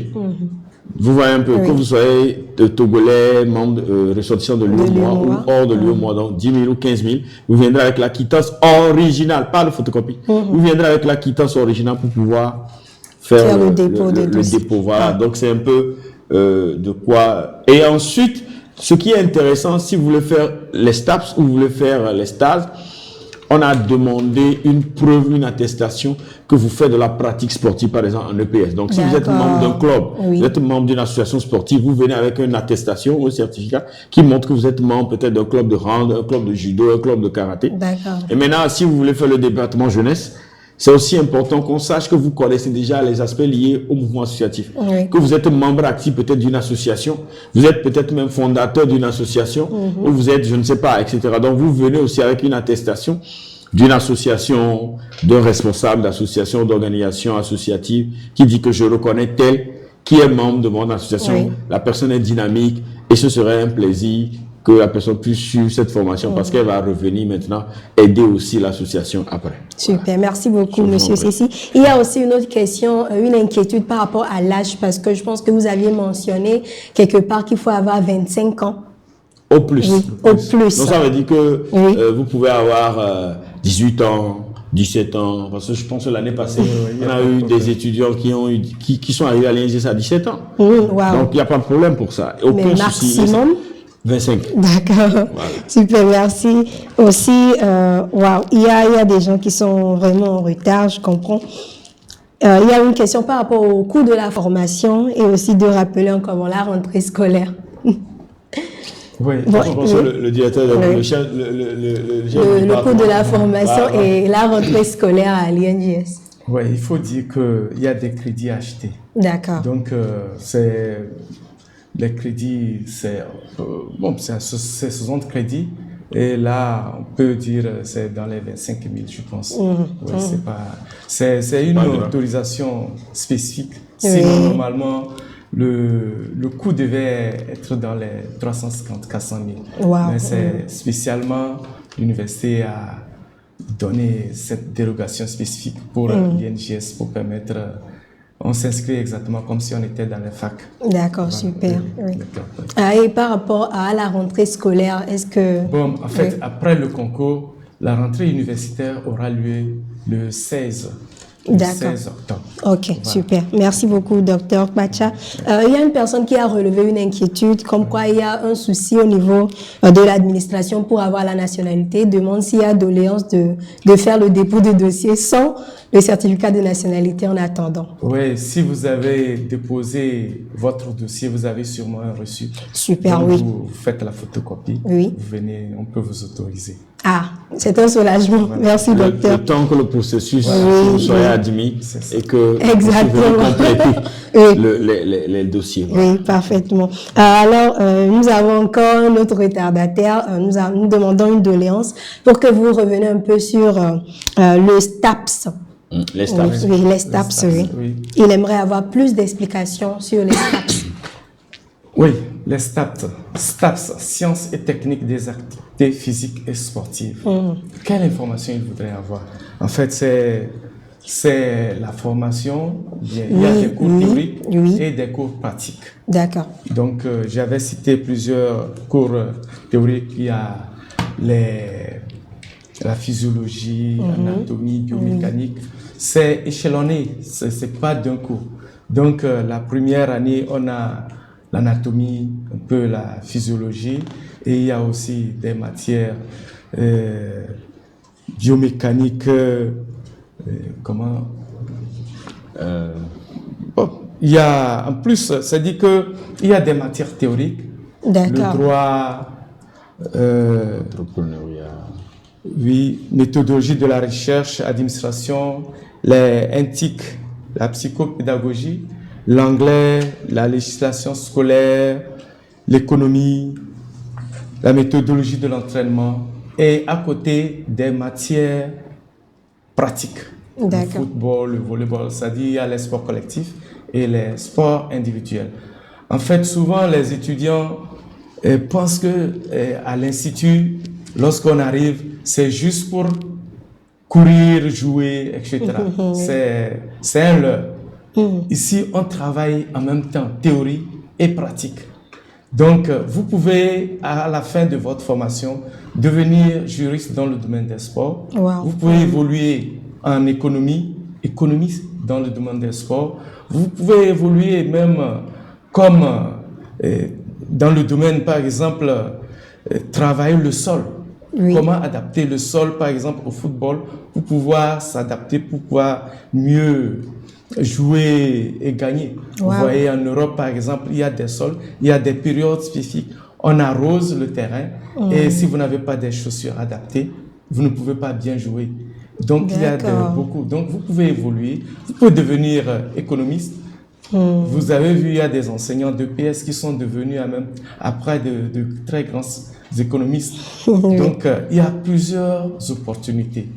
Vous voyez un peu, que vous soyez de Togolais, membre ressortissant de l'UEMOA ou hors de l'UEMOA, donc 10 000 ou 15 000, vous viendrez avec la quittance originale, pas de photocopie. Vous viendrez avec la quittance originale pour pouvoir faire le dépôt. Voilà. Donc c'est un peu de quoi. Et ensuite, ce qui est intéressant, si vous voulez faire les STAPS ou vous voulez faire les stages, on a demandé une preuve, une attestation que vous faites de la pratique sportive, par exemple, en EPS. Donc, si vous êtes membre d'un club, vous êtes membre d'une association sportive, vous venez avec une attestation ou un certificat qui montre que vous êtes membre peut-être d'un club de hand, un club de judo, un club de karaté. D'accord. Et maintenant, si vous voulez faire le département jeunesse, c'est aussi important qu'on sache que vous connaissez déjà les aspects liés au mouvement associatif. Que vous êtes membre actif peut-être d'une association, vous êtes peut-être même fondateur d'une association, ou vous êtes, je ne sais pas, etc. Donc, vous venez aussi avec une attestation d'une association, d'un responsable d'association, d'organisation associative, qui dit que je reconnais tel qui est membre de mon association, la personne est dynamique, et ce serait un plaisir que la personne puisse suivre cette formation parce qu'elle va revenir maintenant aider aussi l'association après. Super, merci beaucoup, Monsieur Cécile. Il y a aussi une autre question, une inquiétude par rapport à l'âge, parce que je pense que vous aviez mentionné quelque part qu'il faut avoir 25 ans. Au plus. Oui, au plus. Donc ça veut dire que vous pouvez avoir 18 ans, 17 ans, parce que je pense que l'année passée, on a eu des étudiants qui sont arrivés à l'INJS à 17 ans. Wow. Donc il n'y a pas de problème pour ça. Mais maximum 25. D'accord. Voilà. Super, merci. Aussi, il y a des gens qui sont vraiment en retard, je comprends. Il y a une question par rapport au coût de la formation et aussi de rappeler encore la rentrée scolaire. Oui. Je pense que le directeur, le coût de la formation et la rentrée scolaire à l'INJS. Oui, il faut dire qu'il y a des crédits achetés. D'accord. Donc, les crédits, c'est 60 crédits. Et là, on peut dire c'est dans les 25 000, je pense. C'est une autorisation spécifique. Sinon, normalement, le coût devait être dans les 350 400 000. Wow. Mais c'est spécialement l'université a donné cette dérogation spécifique pour l'INJS pour permettre. On s'inscrit exactement comme si on était dans les facs. D'accord, super. Et par rapport à la rentrée scolaire, est-ce que... Bon, en fait, après le concours, la rentrée universitaire aura lieu le 16 octobre. Ok, voilà. Super. Merci beaucoup, Dr Pacha. Il y a une personne qui a relevé une inquiétude, comme quoi il y a un souci au niveau de l'administration pour avoir la nationalité. Demande s'il y a doléance de faire le dépôt de dossier sans le certificat de nationalité en attendant. Oui, si vous avez déposé votre dossier, vous avez sûrement un reçu. Super, donc oui. Vous faites la photocopie, vous venez, on peut vous autoriser. Ah, c'est un soulagement. Voilà. Merci, docteur. Le temps que le processus soit admis et que vous compléter les dossiers. Voilà. Oui, parfaitement. Alors, nous avons encore un autre retardataire. Nous demandons une doléance pour que vous reveniez un peu sur le STAPS. Les STAPS. Oui, les STAPS, oui. Il aimerait avoir plus d'explications sur les STAPS. Oui, les STAPS. STAPS, sciences et techniques des activités physiques et sportives. Quelle information il voudrait avoir? En fait, c'est c'est la formation. Il y a des cours théoriques et des cours pratiques. D'accord. Donc, j'avais cité plusieurs cours théoriques. Il y a la physiologie, anatomie, biomécanique. C'est échelonné, c'est pas d'un coup. Donc, la première année, on a l'anatomie, un peu la physiologie, et il y a aussi des matières biomécaniques, il y a, en plus, ça dit qu'il y a des matières théoriques, le droit, oui, méthodologie de la recherche, administration, les éthiques, la psychopédagogie, l'anglais, la législation scolaire, l'économie, la méthodologie de l'entraînement, et à côté des matières pratiques. Le football, le volleyball, c'est-à-dire il y a les sports collectifs et les sports individuels. En fait, souvent les étudiants pensent que à l'institut, lorsqu'on arrive, c'est juste pour courir, jouer, etc. C'est un leurre. Ici, on travaille en même temps théorie et pratique. Donc, vous pouvez, à la fin de votre formation, devenir juriste dans le domaine des sports. Vous pouvez évoluer en économiste dans le domaine des sports. Vous pouvez évoluer même comme dans le domaine, par exemple, travailler le sol. Comment adapter le sol, par exemple, au football pour pouvoir s'adapter, pour pouvoir mieux jouer et gagner. Vous voyez, en Europe, par exemple, il y a des sols, il y a des périodes spécifiques. On arrose le terrain et si vous n'avez pas des chaussures adaptées, vous ne pouvez pas bien jouer. Donc, il y a beaucoup. Donc, vous pouvez évoluer, vous pouvez devenir économiste. Vous avez vu, il y a des enseignants de PS qui sont devenus après de très grands économistes. Donc, il y a plusieurs opportunités.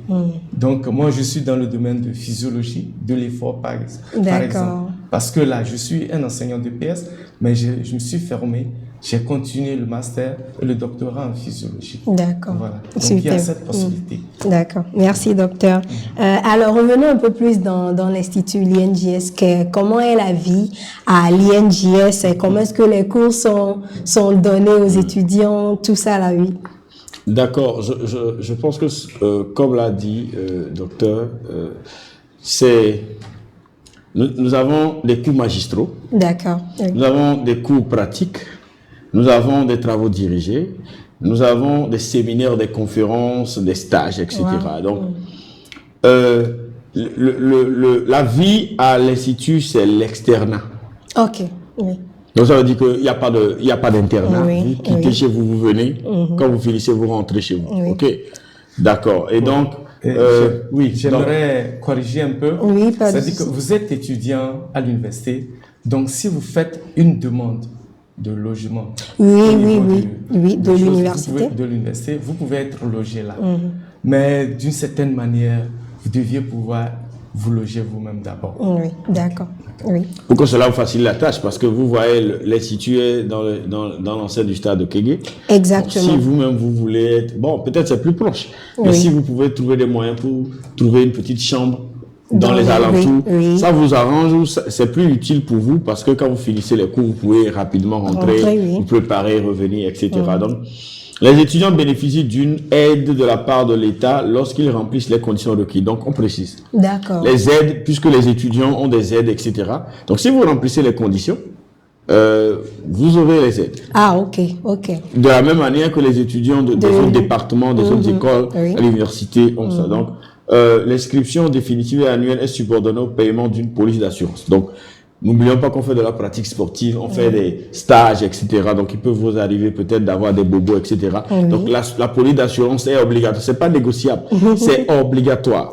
Donc, moi, je suis dans le domaine de physiologie, de l'effort, par exemple. Parce que là, je suis un enseignant de PS, mais je me suis formé. J'ai continué le master et le doctorat en physiologie. D'accord. Voilà. Donc, il y a cette possibilité. D'accord. Merci, docteur. Alors, revenons un peu plus dans l'Institut l'INJS. Comment est la vie à l'INJS? Comment est-ce que les cours sont donnés aux étudiants? Tout ça, là, oui. D'accord. Je pense que, comme l'a dit docteur, nous avons des cours magistraux. D'accord. Oui. Nous avons des cours pratiques. Nous avons des travaux dirigés, nous avons des séminaires, des conférences, des stages, etc. Donc, la vie à l'Institut, c'est l'externat. Ok, oui. Donc, ça veut dire qu'il n'y a pas d'internat. Oui, vous quittez chez vous, vous venez. Quand vous finissez, vous rentrez chez vous. Ok. D'accord. Et donc, oui, j'aimerais corriger un peu. Oui, c'est-à-dire que vous êtes étudiant à l'université. Donc, si vous faites une demande de logement. De l'université. De l'université, vous pouvez être logé là. Mais d'une certaine manière, vous deviez pouvoir vous loger vous-même d'abord. Oui, d'accord. Oui. Pour que cela vous facilite la tâche, parce que vous voyez l'Institut est dans l'enceinte du stade de Kégué. Exactement. Donc, si vous-même vous voulez être, bon, peut-être c'est plus proche, mais si vous pouvez trouver des moyens pour trouver une petite chambre dans les alentours, ça vous arrange ou c'est plus utile pour vous parce que quand vous finissez les cours, vous pouvez rapidement rentrer, vous préparer, revenir, etc. Donc, les étudiants bénéficient d'une aide de la part de l'État lorsqu'ils remplissent les conditions requises. Donc, on précise. D'accord. Les aides, puisque les étudiants ont des aides, etc. Donc, si vous remplissez les conditions, vous aurez les aides. Ah, ok. De la même manière que les étudiants des autres départements, des autres écoles, à l'université ont ça. Donc, l'inscription définitive et annuelle est subordonnée au paiement d'une police d'assurance. Donc, n'oublions pas qu'on fait de la pratique sportive, on fait des stages, etc. Donc, il peut vous arriver peut-être d'avoir des bobos, etc. Donc, la police d'assurance est obligatoire. C'est pas négociable. C'est obligatoire.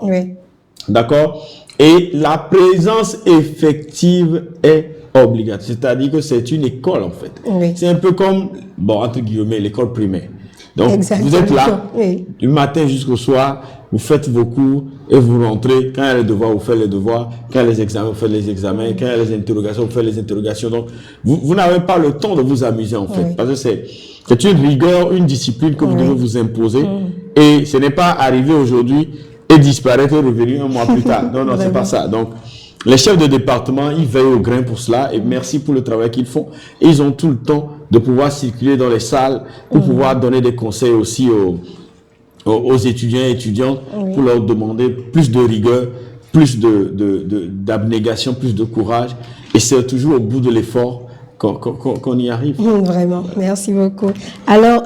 D'accord? Et la présence effective est obligatoire. C'est-à-dire que c'est une école, en fait. C'est un peu comme, bon, entre guillemets, l'école primaire. Donc, vous êtes là, du matin jusqu'au soir, vous faites vos cours et vous rentrez. Quand il y a les devoirs, vous faites les devoirs. Quand il y a les examens, vous faites les examens. Quand il y a les interrogations, vous faites les interrogations. Donc, vous n'avez pas le temps de vous amuser, en fait. Parce que c'est une rigueur, une discipline que vous devez vous imposer. Et ce n'est pas arrivé aujourd'hui et disparaître et revenir un mois plus tard. Non, non, c'est pas ça. Donc, les chefs de département, ils veillent au grain pour cela et merci pour le travail qu'ils font. Et ils ont tout le temps de pouvoir circuler dans les salles pour pouvoir donner des conseils aussi aux étudiants et étudiantes pour leur demander plus de rigueur, plus d'abnégation, plus de courage. Et c'est toujours au bout de l'effort qu'on y arrive. Vraiment, merci beaucoup. Alors,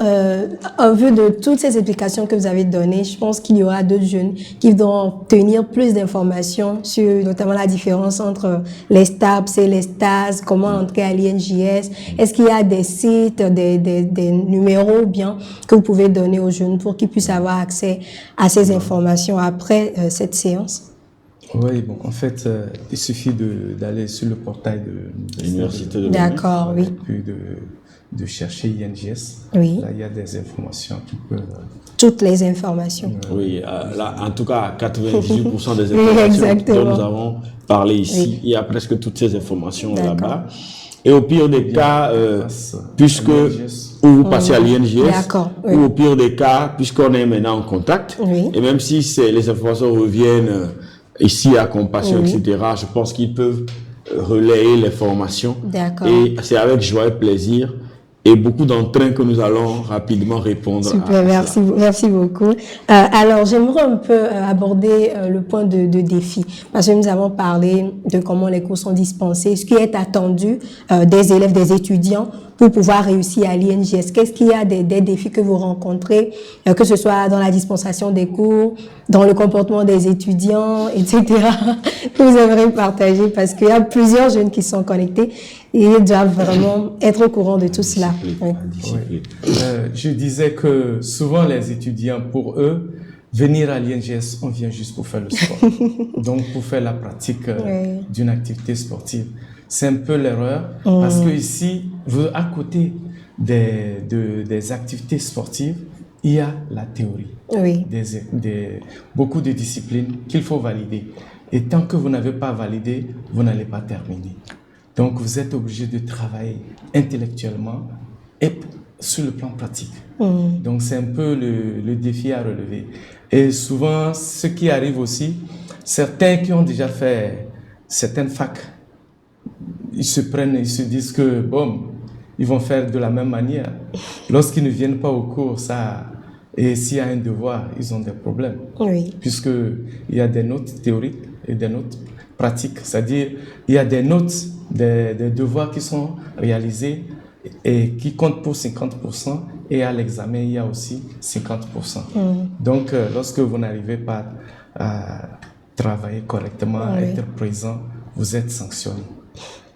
en vue de toutes ces explications que vous avez données, je pense qu'il y aura d'autres jeunes qui vont obtenir plus d'informations sur notamment la différence entre les STAPS et les STAS, comment entrer à l'INJS. Est-ce qu'il y a des sites, des numéros bien que vous pouvez donner aux jeunes pour qu'ils puissent avoir accès à ces informations après cette séance? Oui, bon, en fait, il suffit d'aller sur le portail de l'université de D'accord, oui. Puis de chercher INJS. Oui. Là, il y a des informations qui peuvent... Toutes les informations. Oui, là, en tout cas, 98% des informations dont nous avons parlé ici, il y a presque toutes ces informations là-bas. Et au pire des cas, puisque vous passez à l'INJS, ou au pire des cas, puisqu'on est maintenant en contact, et même si les informations reviennent ici à Compassion, etc., je pense qu'ils peuvent relayer les formations. Et c'est avec joie et plaisir et beaucoup d'entrain que nous allons rapidement répondre. Super, merci beaucoup. Alors, j'aimerais un peu aborder le point de défi, parce que nous avons parlé de comment les cours sont dispensés, ce qui est attendu des élèves, des étudiants pour pouvoir réussir à l'INJS. Qu'est-ce qu'il y a des défis que vous rencontrez, que ce soit dans la dispensation des cours, dans le comportement des étudiants, etc., que vous aimeriez partager, parce qu'il y a plusieurs jeunes qui sont connectés et ils doivent vraiment être au courant de tout cela. Je disais que souvent les étudiants, pour eux, venir à l'INJS, on vient juste pour faire le sport. Donc, pour faire la pratique d'une activité sportive. C'est un peu l'erreur, parce que ici, à côté des activités sportives, il y a la théorie. Beaucoup de disciplines qu'il faut valider. Et tant que vous n'avez pas validé, vous n'allez pas terminer. Donc, vous êtes obligé de travailler intellectuellement et sur le plan pratique. Donc, c'est un peu le défi à relever. Et souvent, ce qui arrive aussi, certains qui ont déjà fait certaines facs, ils se disent que, bon, ils vont faire de la même manière. Lorsqu'ils ne viennent pas au cours, et s'il y a un devoir, ils ont des problèmes. Puisqu'il y a des notes théoriques et des notes pratiques. C'est-à-dire, il y a des notes, des devoirs qui sont réalisés et qui comptent pour 50%, et à l'examen, il y a aussi 50%. Donc, lorsque vous n'arrivez pas à travailler correctement, à être présent, vous êtes sanctionné.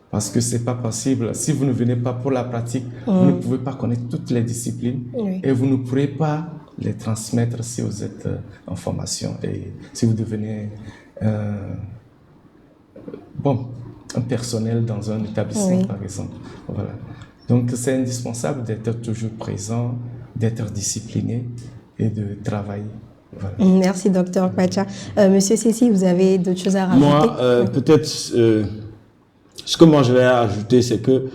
Parce que c'est pas possible. Si vous ne venez pas pour la pratique, vous ne pouvez pas connaître toutes les disciplines et vous ne pourrez pas les transmettre si vous êtes en formation et si vous devenez un personnel dans un établissement, par exemple. Voilà. Donc, c'est indispensable d'être toujours présent, d'être discipliné et de travailler. Voilà. Merci, Dr Kwacha. Monsieur Cécile, vous avez d'autres choses à rajouter? Moi, peut-être, ce que moi je vais ajouter, c'est que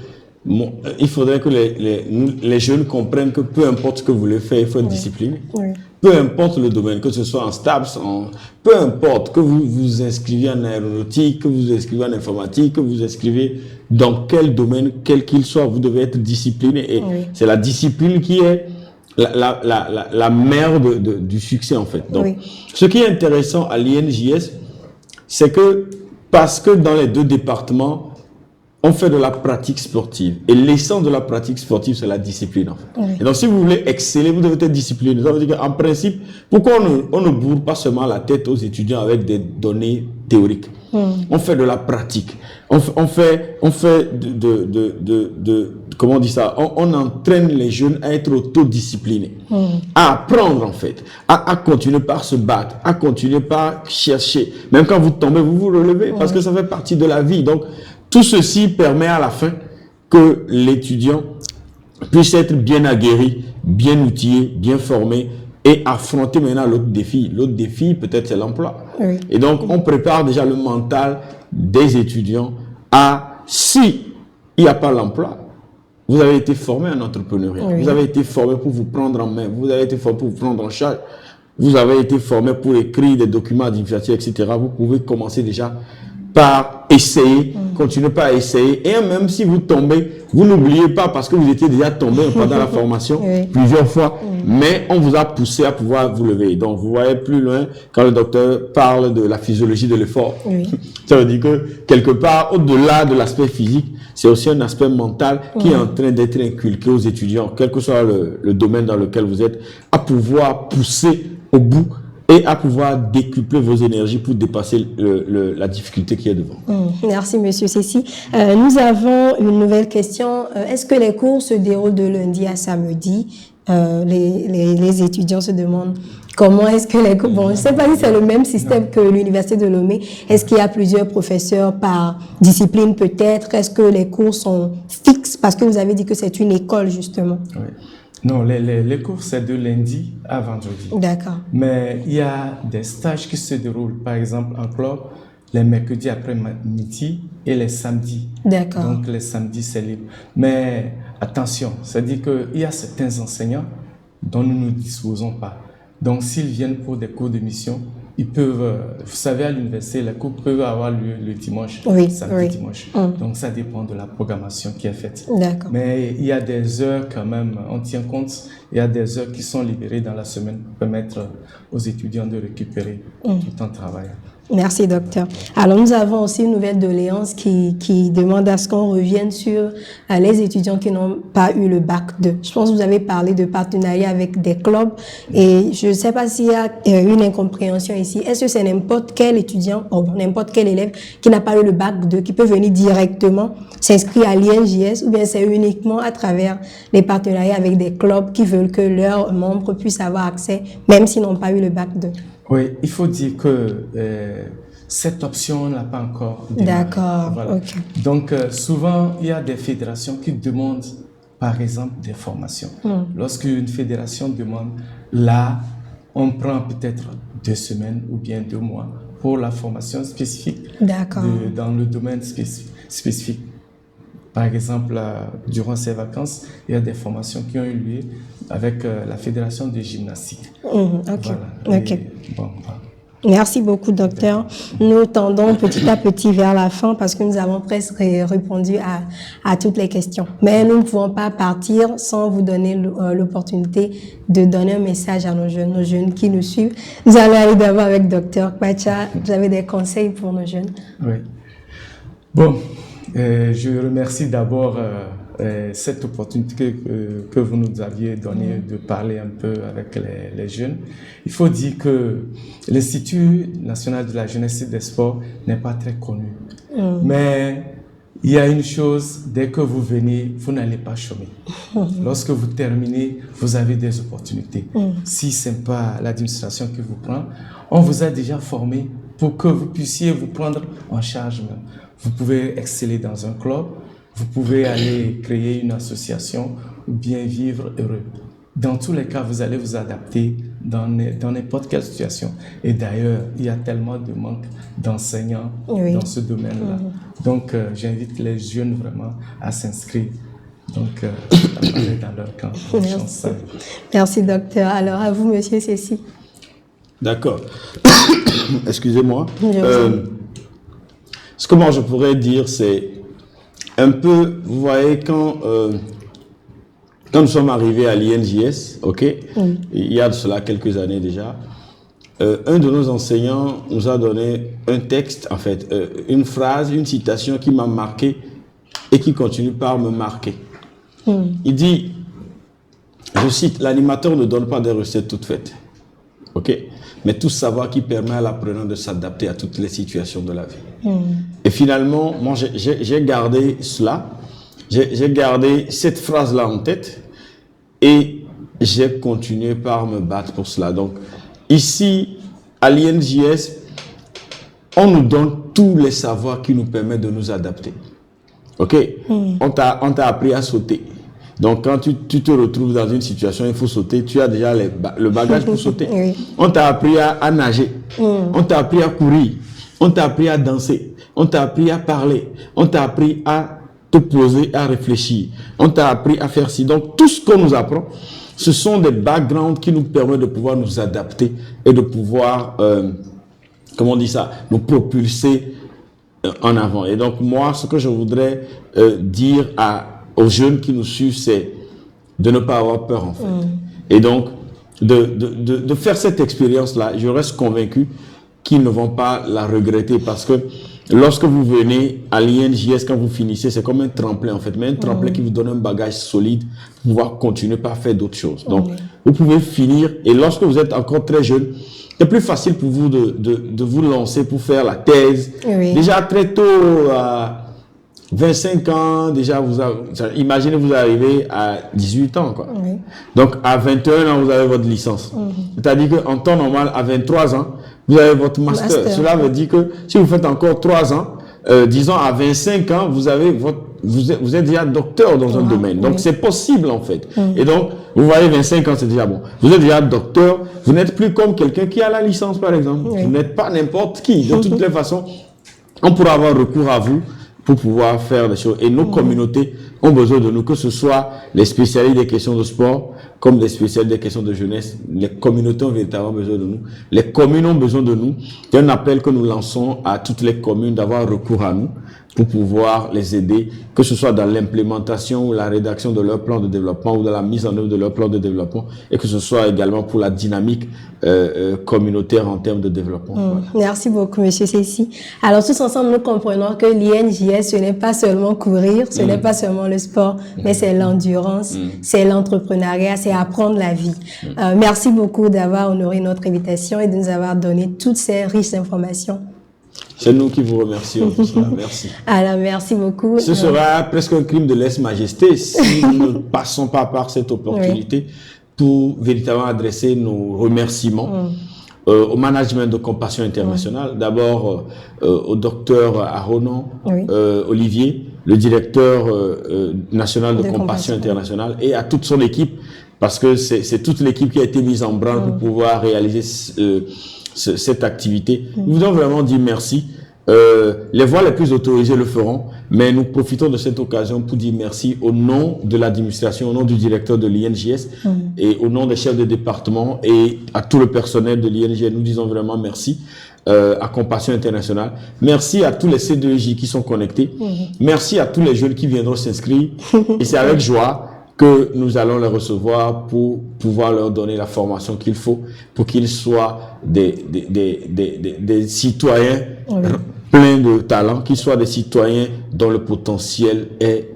il faudrait que les jeunes comprennent que peu importe ce que vous voulez faire, il faut être discipliné. Peu importe le domaine, que ce soit en STAPS, peu importe que vous vous inscriviez en aéronautique, que vous vous inscrivez en informatique, que vous vous inscrivez dans quel domaine, quel qu'il soit, vous devez être discipliné. Et c'est la discipline qui est la mère du succès, en fait. Donc, ce qui est intéressant à l'INJS, c'est que parce que dans les deux départements, on fait de la pratique sportive. Et l'essence de la pratique sportive, c'est la discipline, en fait. Et donc, si vous voulez exceller, vous devez être discipliné. Ça veut dire qu'en principe, pourquoi on ne bourre pas seulement la tête aux étudiants avec des données théoriques? On fait de la pratique. On fait comment on dit ça? On entraîne les jeunes à être autodisciplinés, à apprendre, en fait, à continuer par se battre, à continuer par chercher. Même quand vous tombez, vous vous relevez, parce que ça fait partie de la vie. Donc, tout ceci permet à la fin que l'étudiant puisse être bien aguerri, bien outillé, bien formé et affronter maintenant l'autre défi. L'autre défi, peut-être, c'est l'emploi. Et donc, on prépare déjà le mental des étudiants à, si il n'y a pas l'emploi, vous avez été formé en entrepreneuriat, vous avez été formé pour vous prendre en main, vous avez été formé pour vous prendre en charge. vous avez été formé pour écrire des documents administratifs, etc., vous pouvez commencer déjà par essayer, continuez par essayer. Et même si vous tombez, vous n'oubliez pas parce que vous étiez déjà tombé pendant la formation plusieurs fois, mais on vous a poussé à pouvoir vous lever. Donc, vous voyez plus loin quand le docteur parle de la physiologie de l'effort. Ça veut dire que quelque part, au-delà de l'aspect physique, c'est aussi un aspect mental qui est en train d'être inculqué aux étudiants, quel que soit le domaine dans lequel vous êtes, à pouvoir pousser au bout et à pouvoir décupler vos énergies pour dépasser la difficulté qui est devant. Merci, Monsieur Cécy. Nous avons une nouvelle question. Est-ce que les cours se déroulent de lundi à samedi? Les étudiants se demandent comment est-ce que les cours... Bon, je ne sais pas si c'est le même système que l'Université de Lomé. Est-ce qu'il y a plusieurs professeurs par discipline peut-être? Est-ce que les cours sont fixes? Parce que vous avez dit que c'est une école, justement. Oui. Non, les cours, c'est de lundi à vendredi. D'accord. Mais il y a des stages qui se déroulent, par exemple, en club, les mercredis après-midi et les samedis. D'accord. Donc, les samedis, c'est libre. Mais attention, c'est-à-dire qu'il y a certains enseignants dont nous ne disposons pas. Donc, s'ils viennent pour des cours de mission, ils peuvent, vous savez, à l'université, les cours peuvent avoir lieu le dimanche, samedi, dimanche. Donc, ça dépend de la programmation qui est faite. D'accord. Mais il y a des heures quand même, on tient compte, il y a des heures qui sont libérées dans la semaine pour permettre aux étudiants de récupérer tout en travaillant. Merci, docteur. Alors, nous avons aussi une nouvelle doléance qui demande à ce qu'on revienne sur les étudiants qui n'ont pas eu le bac 2. Je pense que vous avez parlé de partenariat avec des clubs et je ne sais pas s'il y a une incompréhension ici. Est-ce que c'est n'importe quel étudiant, n'importe quel élève qui n'a pas eu le bac 2 qui peut venir directement s'inscrire à l'INJS ou bien c'est uniquement à travers les partenariats avec des clubs qui veulent que leurs membres puissent avoir accès même s'ils n'ont pas eu le bac 2? Oui, il faut dire que cette option n'a pas encore démarré. D'accord, voilà. ok. Donc, souvent, il y a des fédérations qui demandent, par exemple, des formations. Lorsqu'une fédération demande, là, on prend peut-être 2 semaines ou bien 2 mois pour la formation spécifique dans le domaine spécifique. Par exemple, durant ces vacances, il y a des formations qui ont eu lieu avec la Fédération de gymnastique. Voilà. Merci beaucoup, docteur. Nous tendons petit à petit vers la fin parce que nous avons presque répondu à toutes les questions. Mais nous ne pouvons pas partir sans vous donner l'opportunité de donner un message à nos jeunes qui nous suivent. Nous allons aller d'abord avec docteur Kwacha. Vous avez des conseils pour nos jeunes? Oui. Bon, je remercie d'abord cette opportunité que vous nous aviez donnée de parler un peu avec les jeunes. Il faut dire que l'Institut national de la jeunesse et des sports n'est pas très connu. Mais il y a une chose, dès que vous venez, vous n'allez pas chômer. Lorsque vous terminez, vous avez des opportunités. Si ce n'est pas l'administration qui vous prend, on vous a déjà formé pour que vous puissiez vous prendre en charge même. Vous pouvez exceller dans un club, vous pouvez aller créer une association ou bien vivre heureux. Dans tous les cas, vous allez vous adapter dans n'importe quelle situation. Et d'ailleurs, il y a tellement de manque d'enseignants dans ce domaine-là. Donc, j'invite les jeunes vraiment à s'inscrire. Donc, à parler dans leur camp. Merci. Merci, docteur. Alors, à vous, monsieur Cécy. D'accord. Excusez-moi. Ce que moi je pourrais dire, c'est un peu, vous voyez, quand nous sommes arrivés à l'INJS, il y a de cela quelques années déjà, un de nos enseignants nous a donné un texte, en fait, une phrase, une citation qui m'a marqué et qui continue par me marquer. Il dit, je cite, « L'animateur ne donne pas des recettes toutes faites. » Mais tout savoir qui permet à l'apprenant de s'adapter à toutes les situations de la vie. Et finalement, moi, j'ai gardé cela, j'ai gardé cette phrase-là en tête et j'ai continué par me battre pour cela. Donc, ici, à l'INJS, on nous donne tous les savoirs qui nous permettent de nous adapter. On t'a appris à sauter. Donc, quand tu te retrouves dans une situation, il faut sauter, tu as déjà le bagage pour sauter. On t'a appris à nager, on t'a appris à courir, on t'a appris à danser, on t'a appris à parler, on t'a appris à te poser, à réfléchir, on t'a appris à faire ci. Donc, tout ce qu'on nous apprend, ce sont des backgrounds qui nous permettent de pouvoir nous adapter et de pouvoir, comment on dit ça, nous propulser en avant. Et donc moi, ce que je voudrais dire aux jeunes qui nous suivent, c'est de ne pas avoir peur en fait. Et donc, de faire cette expérience-là, je reste convaincu qu'ils ne vont pas la regretter parce que lorsque vous venez à l'INJS, quand vous finissez, c'est comme un tremplin en fait, mais un tremplin qui vous donne un bagage solide pour pouvoir continuer par faire d'autres choses. Donc, vous pouvez finir et lorsque vous êtes encore très jeune, c'est plus facile pour vous de vous lancer pour faire la thèse. Déjà très tôt, à 25 ans, déjà, imaginez vous arrivez à 18 ans, quoi. Donc, à 21 ans, vous avez votre licence. C'est-à-dire qu'en temps normal, à 23 ans, vous avez votre master. Cela veut dire que si vous faites encore 3 ans, disons à 25 ans, vous êtes déjà docteur dans un domaine. Donc, c'est possible, en fait. Et donc, vous voyez, 25 ans, c'est déjà bon. Vous êtes déjà docteur, vous n'êtes plus comme quelqu'un qui a la licence, par exemple. Vous n'êtes pas n'importe qui. De toutes les façons, on pourra avoir recours à vous pour pouvoir faire des choses. Et nos communautés ont besoin de nous, que ce soit les spécialistes des questions de sport, comme les spécialistes des questions de jeunesse. Les communautés ont véritablement besoin de nous. Les communes ont besoin de nous. C'est un appel que nous lançons à toutes les communes d'avoir recours à nous pour pouvoir les aider, que ce soit dans l'implémentation ou la rédaction de leur plan de développement ou dans la mise en œuvre de leur plan de développement, et que ce soit également pour la dynamique communautaire en termes de développement. Voilà. Merci beaucoup, Monsieur Cécy. Alors, tous ensemble, nous comprenons que l'INJS, ce n'est pas seulement courir, ce n'est pas seulement le sport, mais c'est l'endurance, c'est l'entrepreneuriat, c'est apprendre la vie. Merci beaucoup d'avoir honoré notre invitation et de nous avoir donné toutes ces riches informations. C'est nous qui vous remercions pour cela. Merci. Alors, merci beaucoup. Ce sera presque un crime de lèse-majesté si nous ne passons pas par cette opportunité pour véritablement adresser nos remerciements au management de Compassion Internationale. D'abord au docteur Aronon Olivier, le directeur national de Compassion Internationale, et à toute son équipe, parce que c'est toute l'équipe qui a été mise en branle pour pouvoir réaliser cette activité. Nous voulons vraiment dire merci. Les voix les plus autorisées le feront, mais nous profitons de cette occasion pour dire merci au nom de l'administration, au nom du directeur de l'INJS et au nom des chefs de département et à tout le personnel de l'INJS. Nous disons vraiment merci à Compassion Internationale. Merci à tous les C2J qui sont connectés. Merci à tous les jeunes qui viendront s'inscrire. Et c'est avec joie que nous allons les recevoir pour pouvoir leur donner la formation qu'il faut pour qu'ils soient des citoyens pleins de talent, qu'ils soient des citoyens dont le potentiel est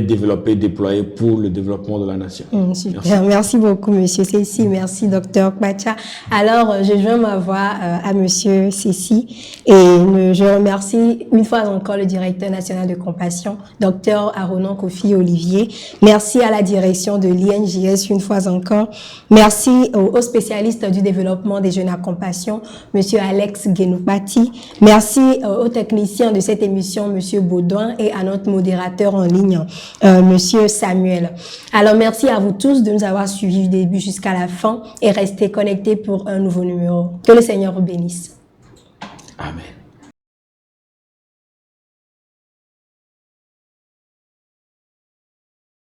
développé, déployé pour le développement de la nation. Super. Merci beaucoup, Monsieur Cécy. Merci, Docteur Kwacha. Alors, je joins ma voix à Monsieur Cécy et je remercie une fois encore le directeur national de Compassion, Docteur Aronon Kofi Olivier. Merci à la direction de l'INJS une fois encore. Merci aux spécialistes du développement des jeunes à Compassion, Monsieur Alex Genoupati. Merci aux techniciens de cette émission, Monsieur Baudouin, et à notre modérateur en ligne, Monsieur Samuel. Alors, merci à vous tous de nous avoir suivis du début jusqu'à la fin et restez connectés pour un nouveau numéro. Que le Seigneur vous bénisse. Amen.